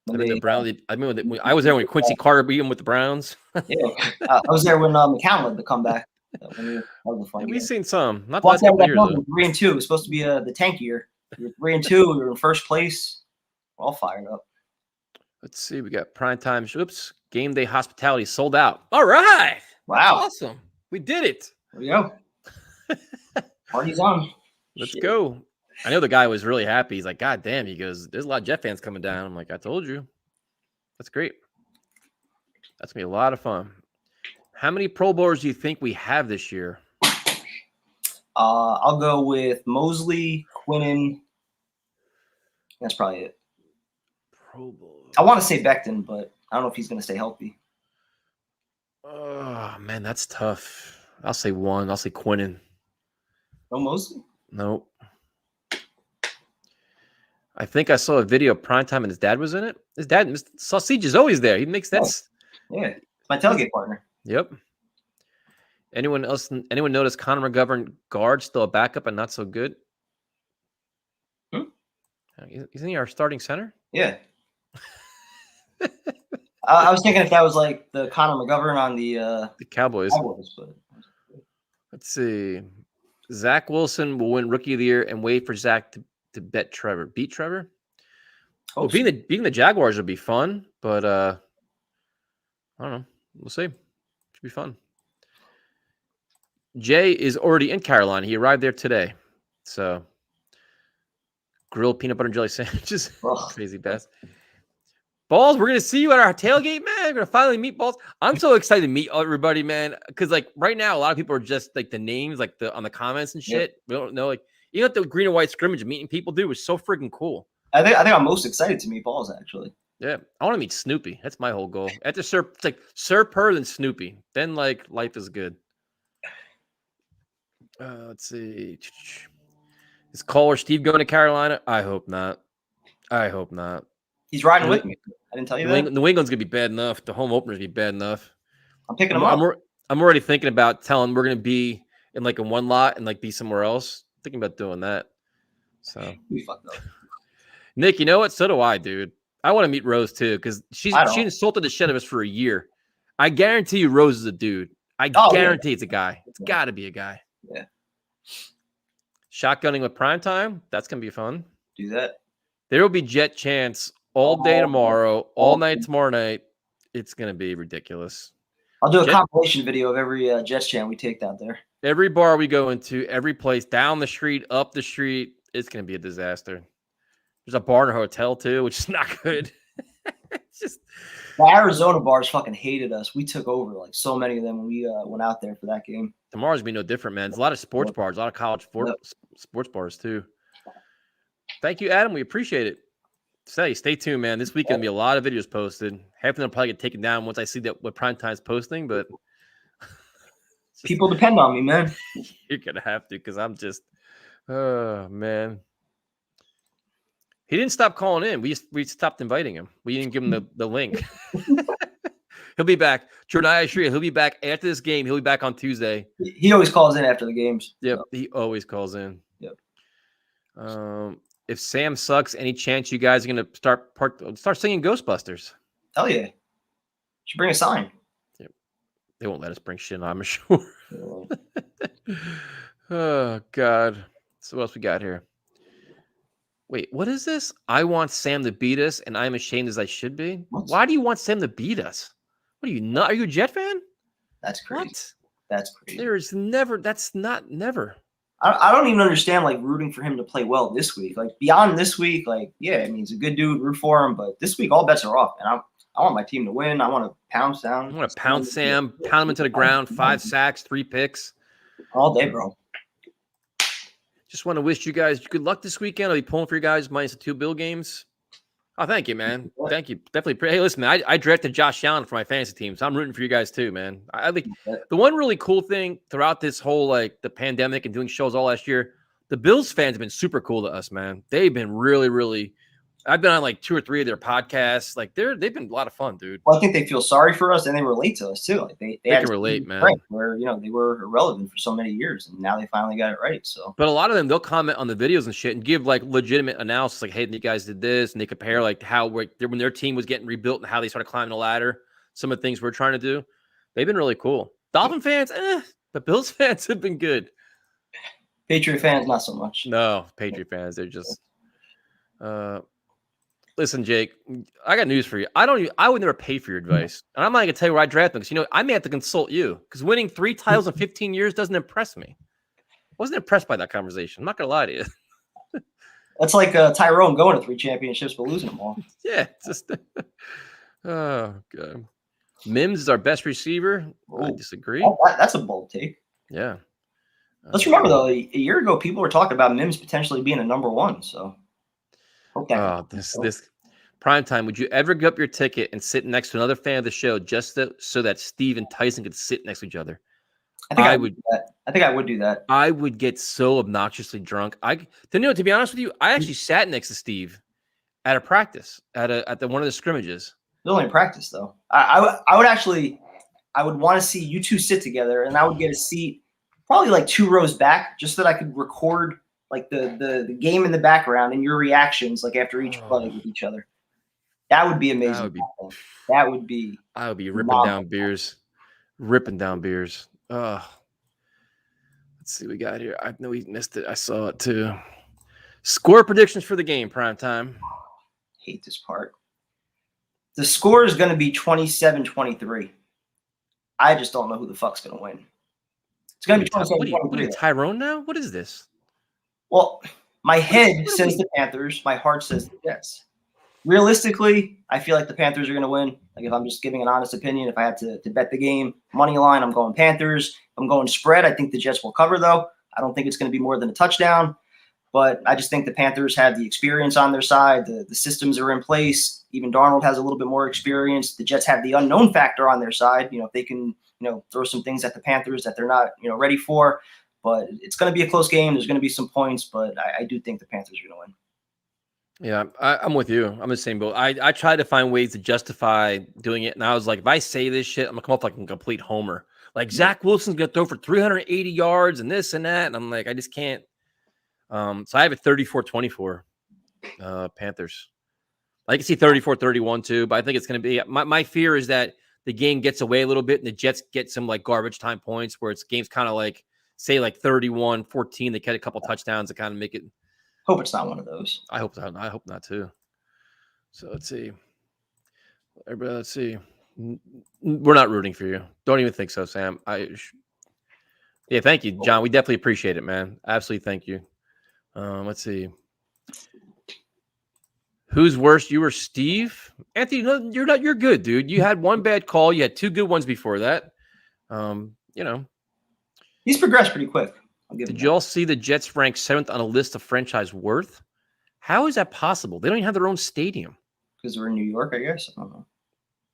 I mean, the Browns. I was there when Quincy Carter beat them with the Browns. Yeah, I was there when McCown led the comeback. That was a fun We've game. seen some. Not the Well, last couple of years, though. 3-2. It was supposed to be the tank year. We were 3-2. We were in first place. We're all fired up. Let's see. We got prime time. Oops. Game day hospitality sold out. All right. Wow. That's awesome. We did it. There we go. Party's on. Let's go. I know the guy was really happy. He's like, God damn. He goes, there's a lot of Jet fans coming down. I'm like, I told you. That's great. That's going to be a lot of fun. How many Pro Bowlers do you think we have this year? I'll go with Mosley, Quinnen. That's probably it. Pro Bowl. I want to say Becton, but I don't know if he's going to stay healthy. Oh, man, that's tough. I'll say one. I'll say Quinnen. No Mosley? Nope. I think I saw a video of Primetime and his dad was in it. His dad, Mr. Sausage, is always there. He makes that. Yeah, it's my tailgate partner. Yep. Anyone notice Connor McGovern guard still a backup and not so good? Isn't he our starting center? Yeah. I was thinking if that was like the Connor McGovern on the Cowboys. But... Let's see. Zach Wilson will win Rookie of the Year and wait for Zach to beat Trevor. Well, beating the Jaguars would be fun, but I don't know. We'll see. Should be fun. Jay is already in Carolina. He arrived there today. So grilled peanut butter and jelly sandwiches. Crazy best. Balls, we're going to see you at our tailgate, man. We're going to finally meet Balls. I'm so excited to meet everybody, man. Because, like, right now, a lot of people are just, like, the names, like, on the comments and shit. Yeah. We don't know. Like, you know what the green and white scrimmage of meeting people do is so freaking cool. I think I'm most excited to meet Balls, actually. Yeah. I want to meet Snoopy. That's my whole goal. After Sir Purr, then Snoopy. Then, like, life is good. Let's see. Is caller Steve going to Carolina? I hope not. I hope not. He's riding with me. I didn't tell you that. New England's gonna be bad enough. The home opener's gonna be bad enough. I'm picking him up. I'm already thinking about telling we're gonna be in like a one lot and like be somewhere else. Thinking about doing that. So we fucked up. Nick, you know what? So do I, dude. I want to meet Rose too because she insulted the shit out of us for a year. I guarantee you, Rose is a dude. I guarantee it's a guy. It's got to be a guy. Yeah. Shotgunning with Primetime. That's gonna be fun. Do that. There will be Jet chants all day tomorrow, all night tomorrow night. It's gonna be ridiculous. I'll do a compilation video of every Jets chant we take down there. Every bar we go into, every place, down the street, up the street, it's gonna be a disaster. There's a bar in a hotel too, which is not good. It's just the Arizona bars fucking hated us. We took over like so many of them when we went out there for that game. Tomorrow's gonna be no different, man. There's a lot of sports bars, a lot of college sports bars too. Thank you, Adam. We appreciate it. Stay tuned, man. This weekend will be a lot of videos posted. Half of them will probably get taken down once I see that what Primetime's posting, but people depend on me, man. You're gonna have to because I'm just oh man. He didn't stop calling in. We stopped inviting him. We didn't give him the link. He'll be back. Jordan, I assure you, he'll be back after this game. He'll be back on Tuesday. He always calls in after the games. Yep, he always calls in. Yep. If Sam sucks, any chance you guys are gonna start singing Ghostbusters? Hell yeah! Should bring a sign. Yep. They won't let us bring shit, I'm sure. Oh God. So what else we got here? Wait, what is this? I want Sam to beat us, and I'm ashamed as I should be. What? Why do you want Sam to beat us? What are you not? Are you a Jet fan? That's crazy. What? That's crazy. There's never. That's not never. I don't even understand like rooting for him to play well this week. Like beyond this week, like yeah, I mean he's a good dude, root for him. But this week all bets are off, and I want my team to win. I want to pound Sam. I want to pound Sam, pound him into the ground. 5 sacks, 3 picks, all day, bro. Just want to wish you guys good luck this weekend. I'll be pulling for you guys minus the 2 Bill games. Oh, thank you, man. Thank you. Definitely. Hey, listen, man, I drafted Josh Allen for my fantasy team, so I'm rooting for you guys too, man. I think the one really cool thing throughout this whole like the pandemic and doing shows all last year, the Bills fans have been super cool to us, man. They've been really, really. I've been on like 2 or 3 of their podcasts. Like they've been a lot of fun, dude. Well, I think they feel sorry for us and they relate to us too. Like they can relate, man. Where they were irrelevant for so many years and now they finally got it right. So, but a lot of them they'll comment on the videos and shit and give like legitimate analysis, like, "Hey, you guys did this," and they compare like how when their team was getting rebuilt and how they started climbing the ladder. Some of the things we're trying to do, they've been really cool. Dolphin fans, but Bills fans have been good. Patriot fans, not so much. No, Patriot fans, they're just. Listen, Jake, I got news for you. I would never pay for your advice. And I'm not going to tell you where I draft them because, I may have to consult you because winning 3 titles in 15 years doesn't impress me. I wasn't impressed by that conversation. I'm not going to lie to you. That's like Tyrone going to 3 championships but losing them all. Yeah. Just, oh, God. Mims is our best receiver. Ooh, I disagree. That's a bold take. Yeah. Let's remember, though, a year ago, people were talking about Mims potentially being a number 1, so. Okay. Oh, this Primetime. Would you ever give up your ticket and sit next to another fan of the show just so that Steve and Tyson could sit next to each other? I think I would do that. I think I would do that. I would get so obnoxiously drunk. To be honest with you, I actually sat next to Steve at a practice at one of the scrimmages. It was only practice though. I would want to see you two sit together, and I would get a seat probably like 2 rows back, just so that I could record like the game in the background and your reactions like after each play with each other. That would be amazing. That would be I would be ripping down beers. Let's see what we got here. I know we missed it. I saw it too. Score predictions for the game, Primetime. Hate this part. The score is going to be 27-23. I just don't know who the fuck's going to win. It's going to be 27-23. What are you, Tyrone now? What is this? Well, my head says the Panthers. My heart says the Jets. Realistically, I feel like the Panthers are going to win. Like if I'm just giving an honest opinion, if I had to bet the game, money line, I'm going Panthers. If I'm going spread, I think the Jets will cover, though. I don't think it's going to be more than a touchdown. But I just think the Panthers have the experience on their side. The systems are in place. Even Darnold has a little bit more experience. The Jets have the unknown factor on their side. If they can, throw some things at the Panthers that they're not, ready for. but it's going to be a close game. There's going to be some points, but I do think the Panthers are going to win. Yeah, I'm with you. I'm the same boat. I tried to find ways to justify doing it, and I was like, if I say this shit, I'm gonna come off like a complete homer. Like Zach Wilson's gonna throw for 380 yards and this and that, and I'm like, I just can't. So I have it 34-24, Panthers. I can see 34-31 too, but I think it's gonna be. My fear is that the game gets away a little bit, and the Jets get some like garbage time points where it's games kind of like say like 31-14. They get a couple touchdowns to kind of make it. Hope it's not one of those. I hope not. I hope not too. So let's see. Everybody, let's see. We're not rooting for you. Don't even think so, Sam. Yeah, thank you, John. We definitely appreciate it, man. Absolutely, thank you. Let's see. Who's worse? You or Steve? Anthony, no, you're not. You're good, dude. You had one bad call. You had 2 good ones before that. He's progressed pretty quick. Did you all see the Jets ranked 7th on a list of franchise worth? How is that possible? They don't even have their own stadium. Because we're in New York, I guess. I don't know.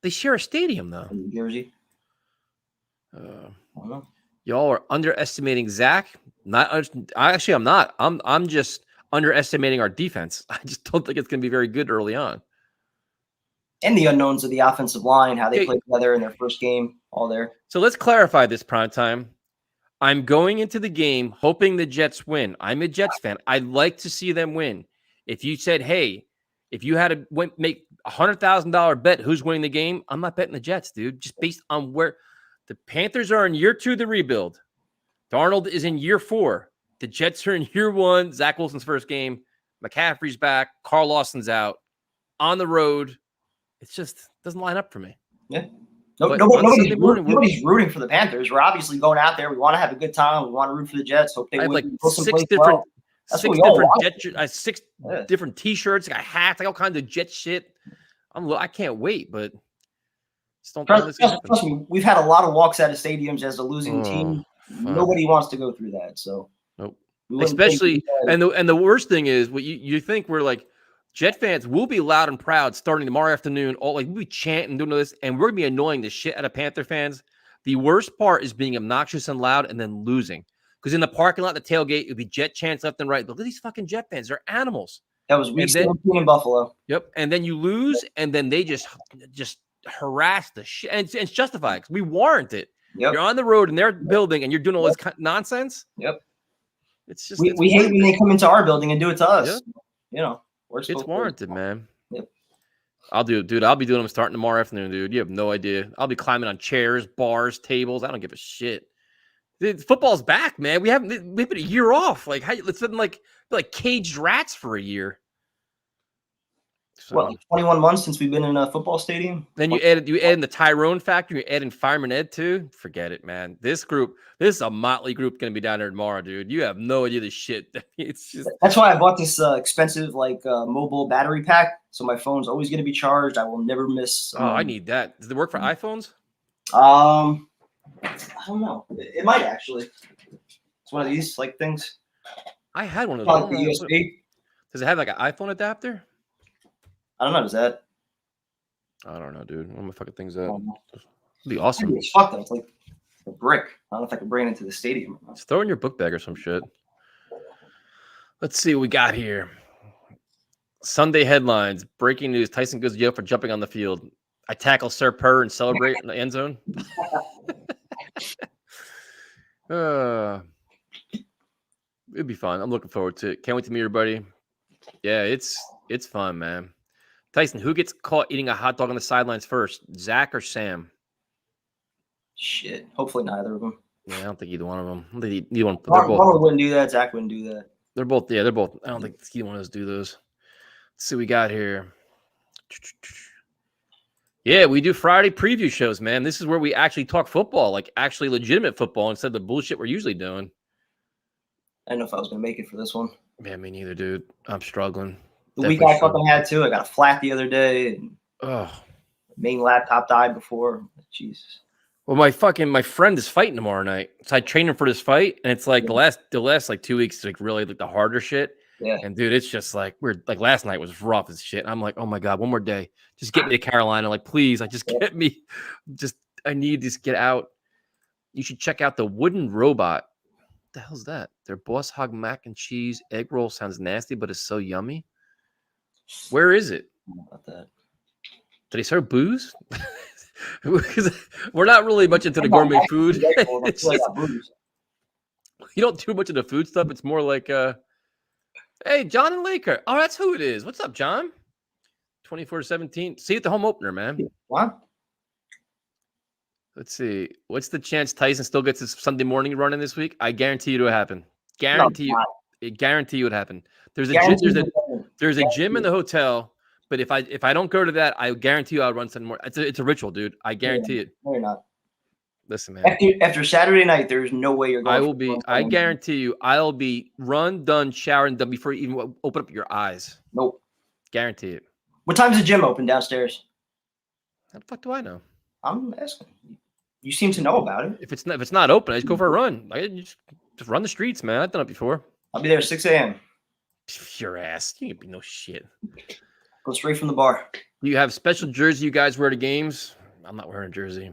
They share a stadium, though. In New Jersey. I don't know. Y'all are underestimating Zach. I'm not. I'm just underestimating our defense. I just don't think it's going to be very good early on. And the unknowns of the offensive line, how they played together in their first game, all there. So let's clarify this, primetime. I'm going into the game hoping the Jets win. I'm a Jets fan. I'd like to see them win. If you said, hey, if you had to make $100,000 bet who's winning the game, I'm not betting the Jets, dude. Just based on where the Panthers are in year 2 of the rebuild. Darnold is in year 4. The Jets are in year 1. Zach Wilson's first game. McCaffrey's back. Carl Lawson's out. On the road. It's just doesn't line up for me. Yeah. Nobody's rooting for the Panthers. We're obviously going out there. We want to have a good time. We want to root for the Jets. Hope they win. Like six different T-shirts. I got hats. I got all kinds of Jet shit. I can't wait, but just don't. Trust me, we've had a lot of walks out of stadiums as a losing team. Nobody wants to go through that. So, nope. Especially, and the worst thing is, what you think we're like. Jet fans will be loud and proud starting tomorrow afternoon. We'll be chanting, doing this, and we're gonna be annoying the shit out of Panther fans. The worst part is being obnoxious and loud and then losing. Because in the parking lot, the tailgate, it'd be Jet chants left and right. Look at these fucking Jet fans; they're animals. That was week 17 in Buffalo. Yep, and then you lose, and then they just harass the shit, and it's justified because we warrant it. Yep. You're on the road in their building, and you're doing all this nonsense. Yep. It's just we hate when they come into our building and do it to us. Yep. It's warranted, man. Yep. I'll do it, dude. I'll be doing them starting tomorrow afternoon, dude. You have no idea. I'll be climbing on chairs, bars, tables. I don't give a shit. Dude, football's back, man. We've been a year off. Like, it's been like caged rats for a year. So, like 21 months since we've been in a football stadium. Then you add in the Tyrone factor. You add in Fireman Ed too. Forget it, man. This is a motley group going to be down there tomorrow, dude. You have no idea the shit. It's just that's why I bought this expensive mobile battery pack. So my phone's always going to be charged. I will never miss. I need that. Does it work for iPhones? I don't know. It might actually. It's one of these things. I had one of those. The USB. Does it have like an iPhone adapter? I don't know. Does that? I don't know, dude. What the fucking thing's that? It'd be awesome. It's fucked up. It's like a brick. I don't know if I can bring it into the stadium. Just throw it in your book bag or some shit. Let's see what we got here. Sunday headlines. Breaking news. Tyson goes to jail for jumping on the field. I tackle Sir Purr and celebrate in the end zone. It'd be fun. I'm looking forward to it. Can't wait to meet everybody. Yeah, it's fun, man. Tyson, who gets caught eating a hot dog on the sidelines first, Zach or Sam? Shit. Hopefully neither of them. Yeah, I don't think either one of them. I don't think either one. Marlon wouldn't do that. Zach wouldn't do that. They're both. I don't think either one of us do those. Let's see what we got here. Yeah, we do Friday preview shows, man. This is where we actually talk football, like actually legitimate football instead of the bullshit we're usually doing. I don't know if I was going to make it for this one. Yeah, me neither, dude. I'm struggling. The week I fucking had too. I got a flat the other day. And main laptop died before. Jesus. Well, my friend is fighting tomorrow night, so I trained him for this fight, and it's like the last 2 weeks, like really like the harder shit. Yeah. And dude, it's just like last night was rough as shit. I'm like, oh my god, one more day, just get me to Carolina, like please, I need this get out. You should check out the wooden robot. the hell's that? Their Boss Hog mac and cheese egg roll sounds nasty, but it's so yummy. Where is it? I don't know about that. Did they serve booze? Because we're not really much into the gourmet food. It's just, you don't do much of the food stuff. It's more like, hey, John and Laker. Oh, that's who it is. What's up, John? 24-17. See you at the home opener, man. What? Let's see. What's the chance Tyson still gets his Sunday morning running this week? I guarantee you it'll happen. Guarantee you. I guarantee you it happen. There's a gym in the hotel, but if I don't go to that, I guarantee you I'll run Sunday morning. It's a ritual, dude. I guarantee it. No, you're not. Listen, man. After Saturday night, there's no way you're going. I guarantee you, I'll be run, done, showered, and done before you even open up your eyes. Nope. Guarantee it. What time's the gym open downstairs? How the fuck do I know? I'm asking. You seem to know about it. If it's not open, I just go for a run. I just run the streets, man. I've done it before. I'll be there at 6 a.m. Your ass. You ain't be no shit. Go straight from the bar. Do you have special jersey you guys wear to games? I'm not wearing a jersey.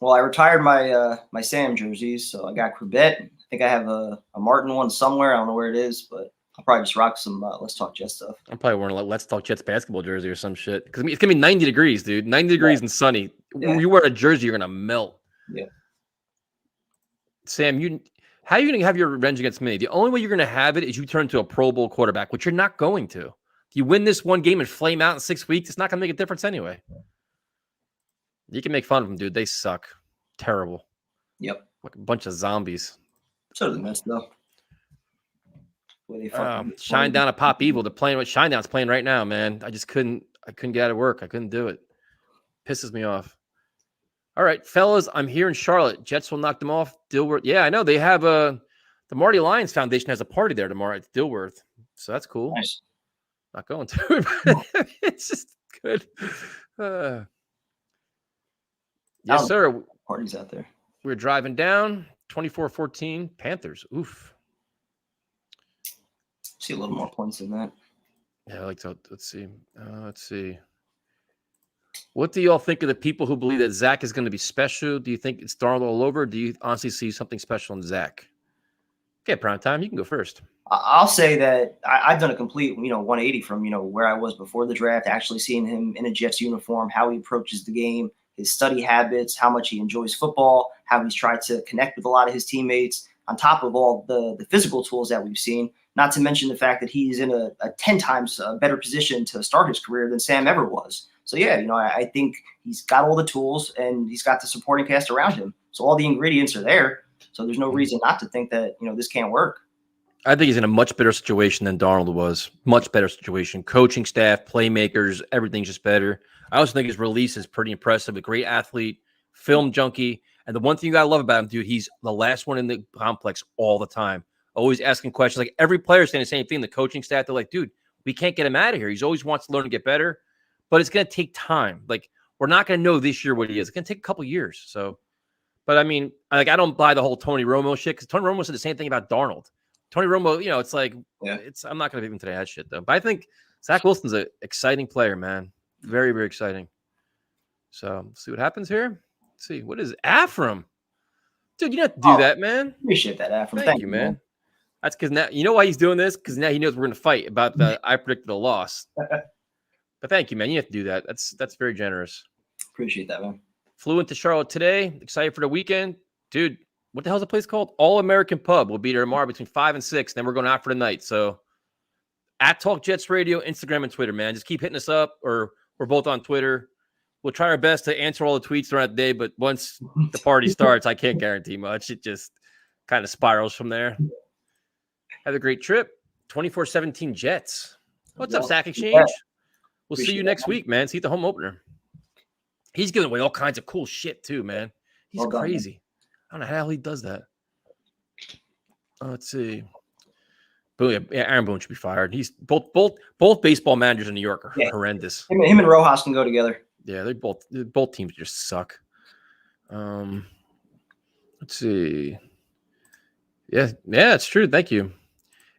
Well, I retired my my Sam jerseys, so I got Corbett. I think I have a Martin one somewhere. I don't know where it is, but I'll probably just rock some Let's Talk Jets stuff. I'm probably wearing a Let's Talk Jets basketball jersey or some shit. Because it's going to be 90 degrees, dude. 90 degrees and sunny. Yeah. When you wear a jersey, you're going to melt. Yeah. Sam, how are you going to have your revenge against me? The only way you're going to have it is you turn into a Pro Bowl quarterback, which you're not going to. If you win this one game and flame out in 6 weeks, it's not going to make a difference anyway. You can make fun of them, dude. They suck. Terrible. Yep. Like a bunch of zombies. So do the Mets, though. Shine Down a Pop Evil. They're playing what Shinedown's playing right now, man. I couldn't get out of work. I couldn't do it. Pisses me off. All right, fellas, I'm here in Charlotte. Jets will knock them off. Dilworth. Yeah, I know. They have the Marty Lyons Foundation has a party there tomorrow at Dilworth. So that's cool. Nice. Not going to it, but it's just good. Yes, sir. Parties out there. We're driving down 24-14 Panthers. Oof. See a little more points than that. Yeah, I like to. Let's see. What do y'all think of the people who believe that Zach is going to be special? Do you think it's Darnold all over? Or do you honestly see something special in Zach? Okay, prime time. You can go first. I'll say that I've done a complete, 180 from, where I was before the draft, actually seeing him in a Jets uniform, how he approaches the game, his study habits, how much he enjoys football, how he's tried to connect with a lot of his teammates, on top of all the physical tools that we've seen, not to mention the fact that he's in a 10 times better position to start his career than Sam ever was. So, yeah, I think he's got all the tools and he's got the supporting cast around him. So all the ingredients are there. So there's no reason not to think that, this can't work. I think he's in a much better situation than Darnold was. Much better situation. Coaching staff, playmakers, everything's just better. I also think his release is pretty impressive. A great athlete, film junkie. And the one thing you got to love about him, dude, he's the last one in the complex all the time. Always asking questions. Like every player saying the same thing. The coaching staff, they're like, dude, we can't get him out of here. He's always wants to learn and get better. But it's going to take time. Like, we're not going to know this year what he is. It's going to take a couple years. So, but I mean, I don't buy the whole Tony Romo shit because Tony Romo said the same thing about Darnold. Tony Romo, it's like, I'm not going to be into that shit though. But I think Zach Wilson's an exciting player, man. Very, very exciting. So, see what happens here. Let's see, what is Afram? Dude, you don't have to do that, man. Appreciate that, Afram. Thank you, man. That's because now, you know why he's doing this? Because now he knows we're going to fight about the I predicted a loss. But thank you, man. You have to do that. That's very generous. Appreciate that, man. Flew into Charlotte today. Excited for the weekend. Dude, what the hell is the place called? All American Pub. We'll be there tomorrow between 5 and 6. Then we're going out for the night. So at Talk Jets Radio, Instagram and Twitter, man. Just keep hitting us up, or we're both on Twitter. We'll try our best to answer all the tweets throughout the day. But once the party starts, I can't guarantee much. It just kind of spirals from there. Have a great trip. 24-17 Jets. What's up, Sack Exchange? We'll see you next week, man. See you at the home opener. He's giving away all kinds of cool shit, too, man. He's crazy. I don't know how he does that. Let's see. Boone, yeah, Aaron Boone should be fired. He's both baseball managers in New York are horrendous. Him and Rojas can go together. Yeah, both teams just suck. Let's see. Yeah, it's true. Thank you.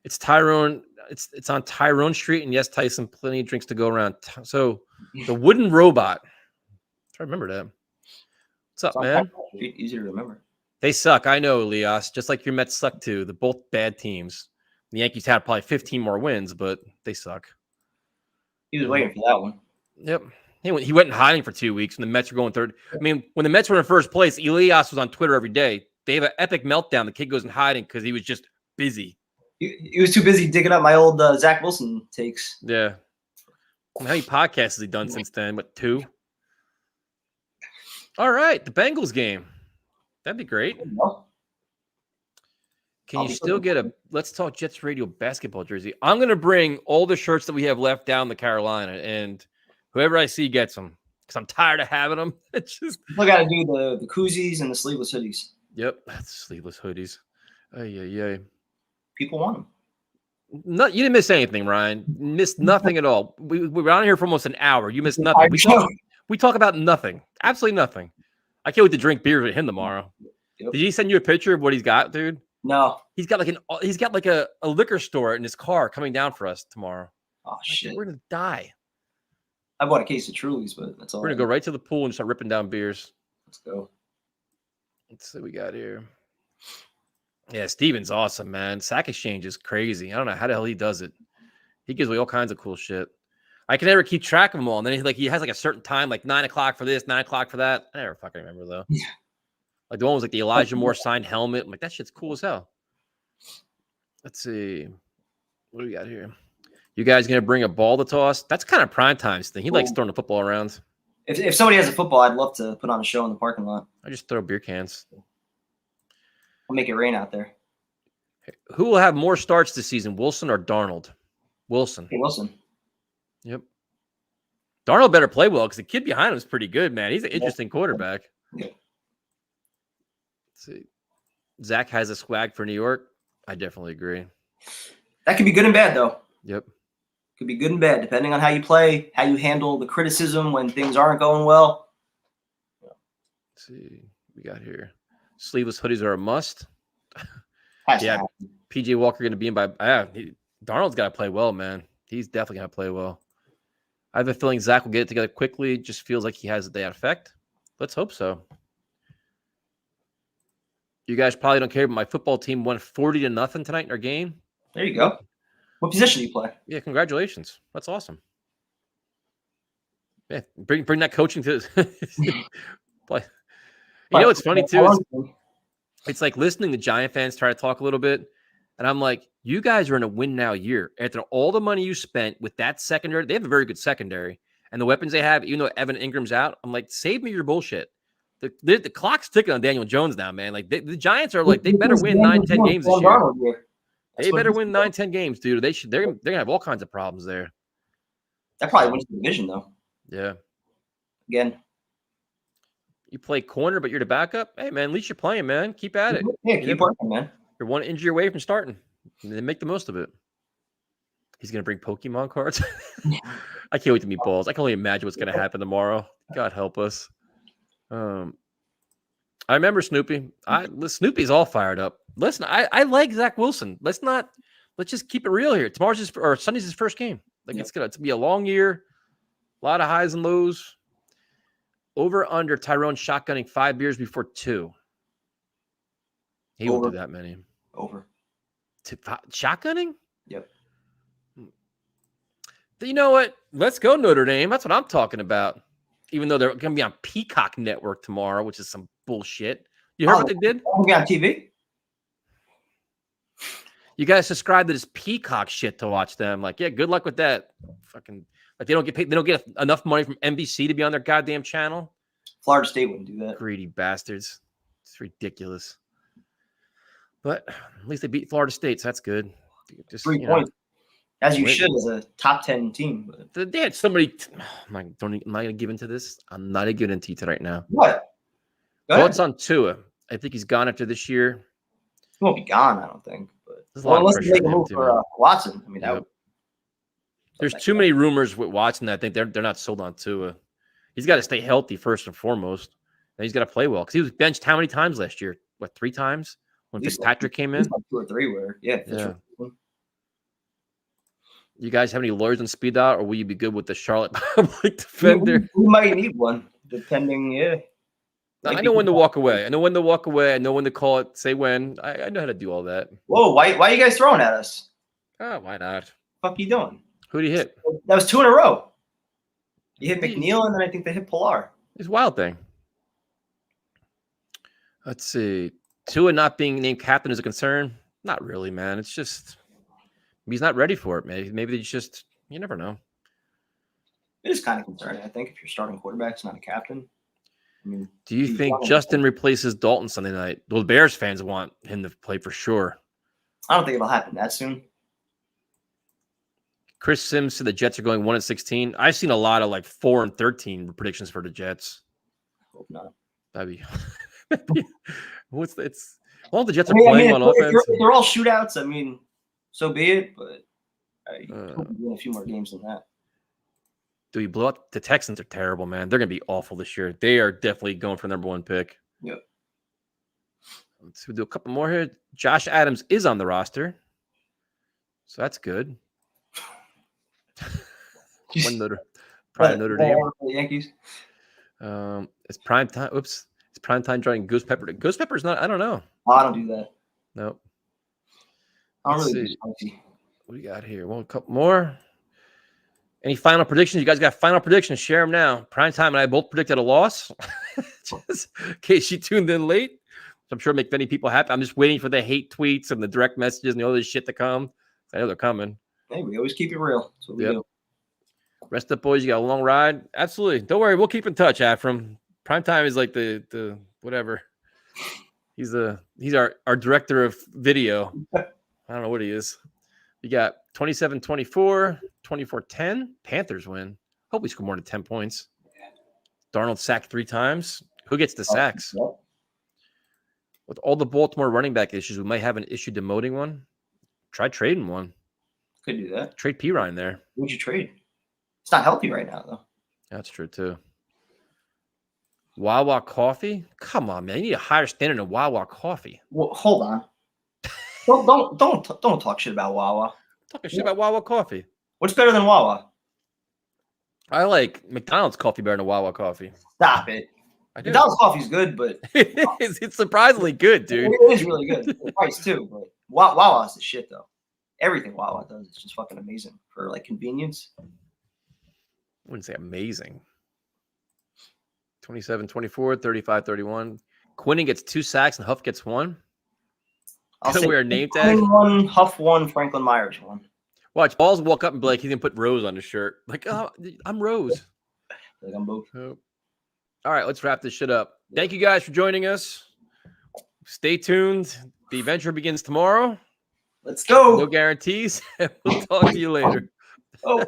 It's Tyrone. It's on Tyrone Street, and yes, Tyson, plenty of drinks to go around. So the wooden robot. I remember that. What's up, man? Easy to remember. They suck. I know, Elias. Just like your Mets suck too. They're both bad teams. The Yankees had probably 15 more wins, but they suck. He was waiting for that one. Yep. He went in hiding for 2 weeks when the Mets were going third. I mean, when the Mets were in first place, Elias was on Twitter every day. They have an epic meltdown. The kid goes in hiding because he was just busy. He was too busy digging up my old Zach Wilson takes. Yeah. How many podcasts has he done since then? What, 2? All right. The Bengals game. That'd be great. Can you still get a Let's Talk Jets Radio basketball jersey? I'm going to bring all the shirts that we have left down to Carolina, and whoever I see gets them because I'm tired of having them. It's just Still got to do the koozies and the sleeveless hoodies. Yep, that's sleeveless hoodies. Yeah. People want them. No, you didn't miss anything, Ryan. Missed nothing at all. We were on here for almost an hour. You missed nothing. We talk about nothing. Absolutely nothing. I can't wait to drink beer with him tomorrow. Yep. Did he send you a picture of what he's got, dude? No. He's got like a liquor store in his car coming down for us tomorrow. Oh shit. We're gonna die. I bought a case of Trulies, but that's all. We're gonna go right to the pool and start ripping down beers. Let's go. Let's see what we got here. Yeah, Steven's awesome, man. Sack Exchange is crazy. I don't know how the hell he does it. He gives away all kinds of cool shit. I can never keep track of them all. And then he has like a certain time, like 9 o'clock for this, 9 o'clock for that. I never fucking remember though. Yeah. Like the one was like the Elijah Moore signed helmet. I'm like, that shit's cool as hell. Let's see. What do we got here? You guys gonna bring a ball to toss? That's kind of prime time's thing. He likes throwing the football around. If somebody has a football, I'd love to put on a show in the parking lot. I just throw beer cans. I'll make it rain out there. Who will have more starts this season, Wilson or Darnold? Wilson. Hey, Wilson. Yep. Darnold better play well because the kid behind him is pretty good, man. He's an interesting quarterback. Yeah. Let's see. Zach has a swag for New York. I definitely agree. That could be good and bad, though. Yep. Could be good and bad, depending on how you play, how you handle the criticism when things aren't going well. Let's see. We got here. Sleeveless hoodies are a must. Yeah. PJ Walker going to be in by. Darnold's got to play well, man. He's definitely going to play well. I have a feeling Zach will get it together quickly. Just feels like he has that effect. Let's hope so. You guys probably don't care, but my football team won 40-0 tonight in our game. There you go. What position do you play? Yeah, congratulations. That's awesome. Yeah, bring that coaching to play. You know what's funny too? It's like listening to Giant fans try to talk a little bit, and I'm like, you guys are in a win now year. After all the money you spent with that secondary, they have a very good secondary, and the weapons they have, even though Evan Ingram's out, I'm like, save me your bullshit. The clock's ticking on Daniel Jones now, man. Like the Giants are like, they better win 9-10 games this year. They better win 9-10 games, dude. They're gonna have all kinds of problems there. That probably wins the division, though. Yeah. Again, you play corner, but you're the backup. Hey, man, at least you're playing, man. Keep at it. Yeah, keep working, man. You're one injury away from starting. And then make the most of it. He's gonna bring Pokemon cards. I can't wait to meet balls. I can only imagine what's gonna happen tomorrow. God help us. I remember Snoopy. Snoopy's all fired up. Listen, I like Zach Wilson. Let's just keep it real here. Sunday's his first game. Like it's gonna be a long year, a lot of highs and lows. Over under Tyrone shotgunning 5 beers before 2. He won't do that many. Over. Shotgunning? Yep. You know what? Let's go Notre Dame. That's what I'm talking about. Even though they're going to be on Peacock Network tomorrow, which is some bullshit. You heard what they did? I'll be on TV. You guys subscribe to this Peacock shit to watch them. Like, yeah, good luck with that. Fucking, like they don't get paid. They don't get enough money from NBC to be on their goddamn channel. Florida State wouldn't do that. Greedy bastards. It's ridiculous. But at least they beat Florida State, so that's good. Just 3 points. As you should as a top 10 team. But they had somebody. I'm not going to give into this. I'm not going to get into it right now. What? Well, it's on Tua. I think he's gone after this year. He won't be gone, I don't think. But unless they make a move for Watson. I mean, there's too many rumors with Watson that I think they're not sold on Tua. He's got to stay healthy first and foremost. And he's got to play well because he was benched how many times last year? What, 3 times when Fitzpatrick came in? Like 2 or 3 were. Yeah. You guys have any lawyers on speed dial, or will you be good with the Charlotte Public Defender? We might need one, depending. Yeah. Like I know when to walk away. I know when to walk away. I know when to call it, say when. I know how to do all that. Whoa, why are you guys throwing at us? Oh, why not? Fuck you doing? Who do you hit? That was 2 in a row. You hit McNeil, and then I think they hit Pilar. It's Wild Thing. Let's see. Tua not being named captain is a concern. Not really, man. It's just he's not ready for it. Maybe they just you never know. It is kind of concerning, I think, if your starting quarterback's not a captain. I mean, Do you think Justin replaces Dalton Sunday night? The Bears fans want him to play for sure. I don't think it'll happen that soon. Chris Sims said the Jets are going 1-16. I've seen a lot of like 4-13 predictions for the Jets. Hope not. That'd be it's well, the Jets are playing on offense. If they're all shootouts, I mean, so be it. But I hope we win a few more games than that. Do we blow up? The Texans are terrible, man. They're going to be awful this year. They are definitely going for number 1 pick. Yep. Let's do a couple more here. Josh Adams is on the roster, so that's good. Notre Dame. Yankees. It's prime time. Oops, it's prime time drawing Goose Pepper. Goose Pepper's not. I don't know. Oh, I don't do that. No. I don't Let's really do see. spicy. What do we got here? Well, a couple more. Any final predictions? You guys got final predictions? Share them now. Prime time and I both predicted a loss. Just in case you tuned in late. I'm sure it'll make many people happy. I'm just waiting for the hate tweets and the direct messages and all this shit to come. I know they're coming. Hey, we always keep it real. That's what we do. Rest up, boys. You got a long ride. Absolutely. Don't worry. We'll keep in touch, Afram. Prime time is like the whatever. He's our director of video. I don't know what he is. We got 27-24, 24-10. Panthers win. Hope we score more than 10 points. Darnold sacked 3 times. Who gets the sacks? Yep. With all the Baltimore running back issues, we might have an issue demoting one. Try trading one. Could do that. Trade Pirine there. Who'd you trade? It's not healthy right now, though. That's true, too. Wawa Coffee? Come on, man. You need a higher standard than Wawa Coffee. Well, hold on. Don't talk shit about Wawa. Talking shit about Wawa Coffee. What's better than Wawa? I like McDonald's coffee better than Wawa Coffee. Stop it. I do. McDonald's coffee's good, but It's surprisingly good, dude. it is really good. The price too, but Wawa's the shit though. Everything Wawa does is just fucking amazing for like convenience. I wouldn't say amazing. 27-24, 35-31. Quinnen gets 2 sacks and Huff gets 1. I'll say wear a name tag. 1, Huff 1, Franklin Myers 1. Watch, Balls walk up and be like, he's going to put Rose on his shirt. Like, oh, I'm Rose. Like I'm both. Oh. All right, let's wrap this shit up. Thank you guys for joining us. Stay tuned. The adventure begins tomorrow. Let's go. No guarantees. We'll talk to you later. Oh.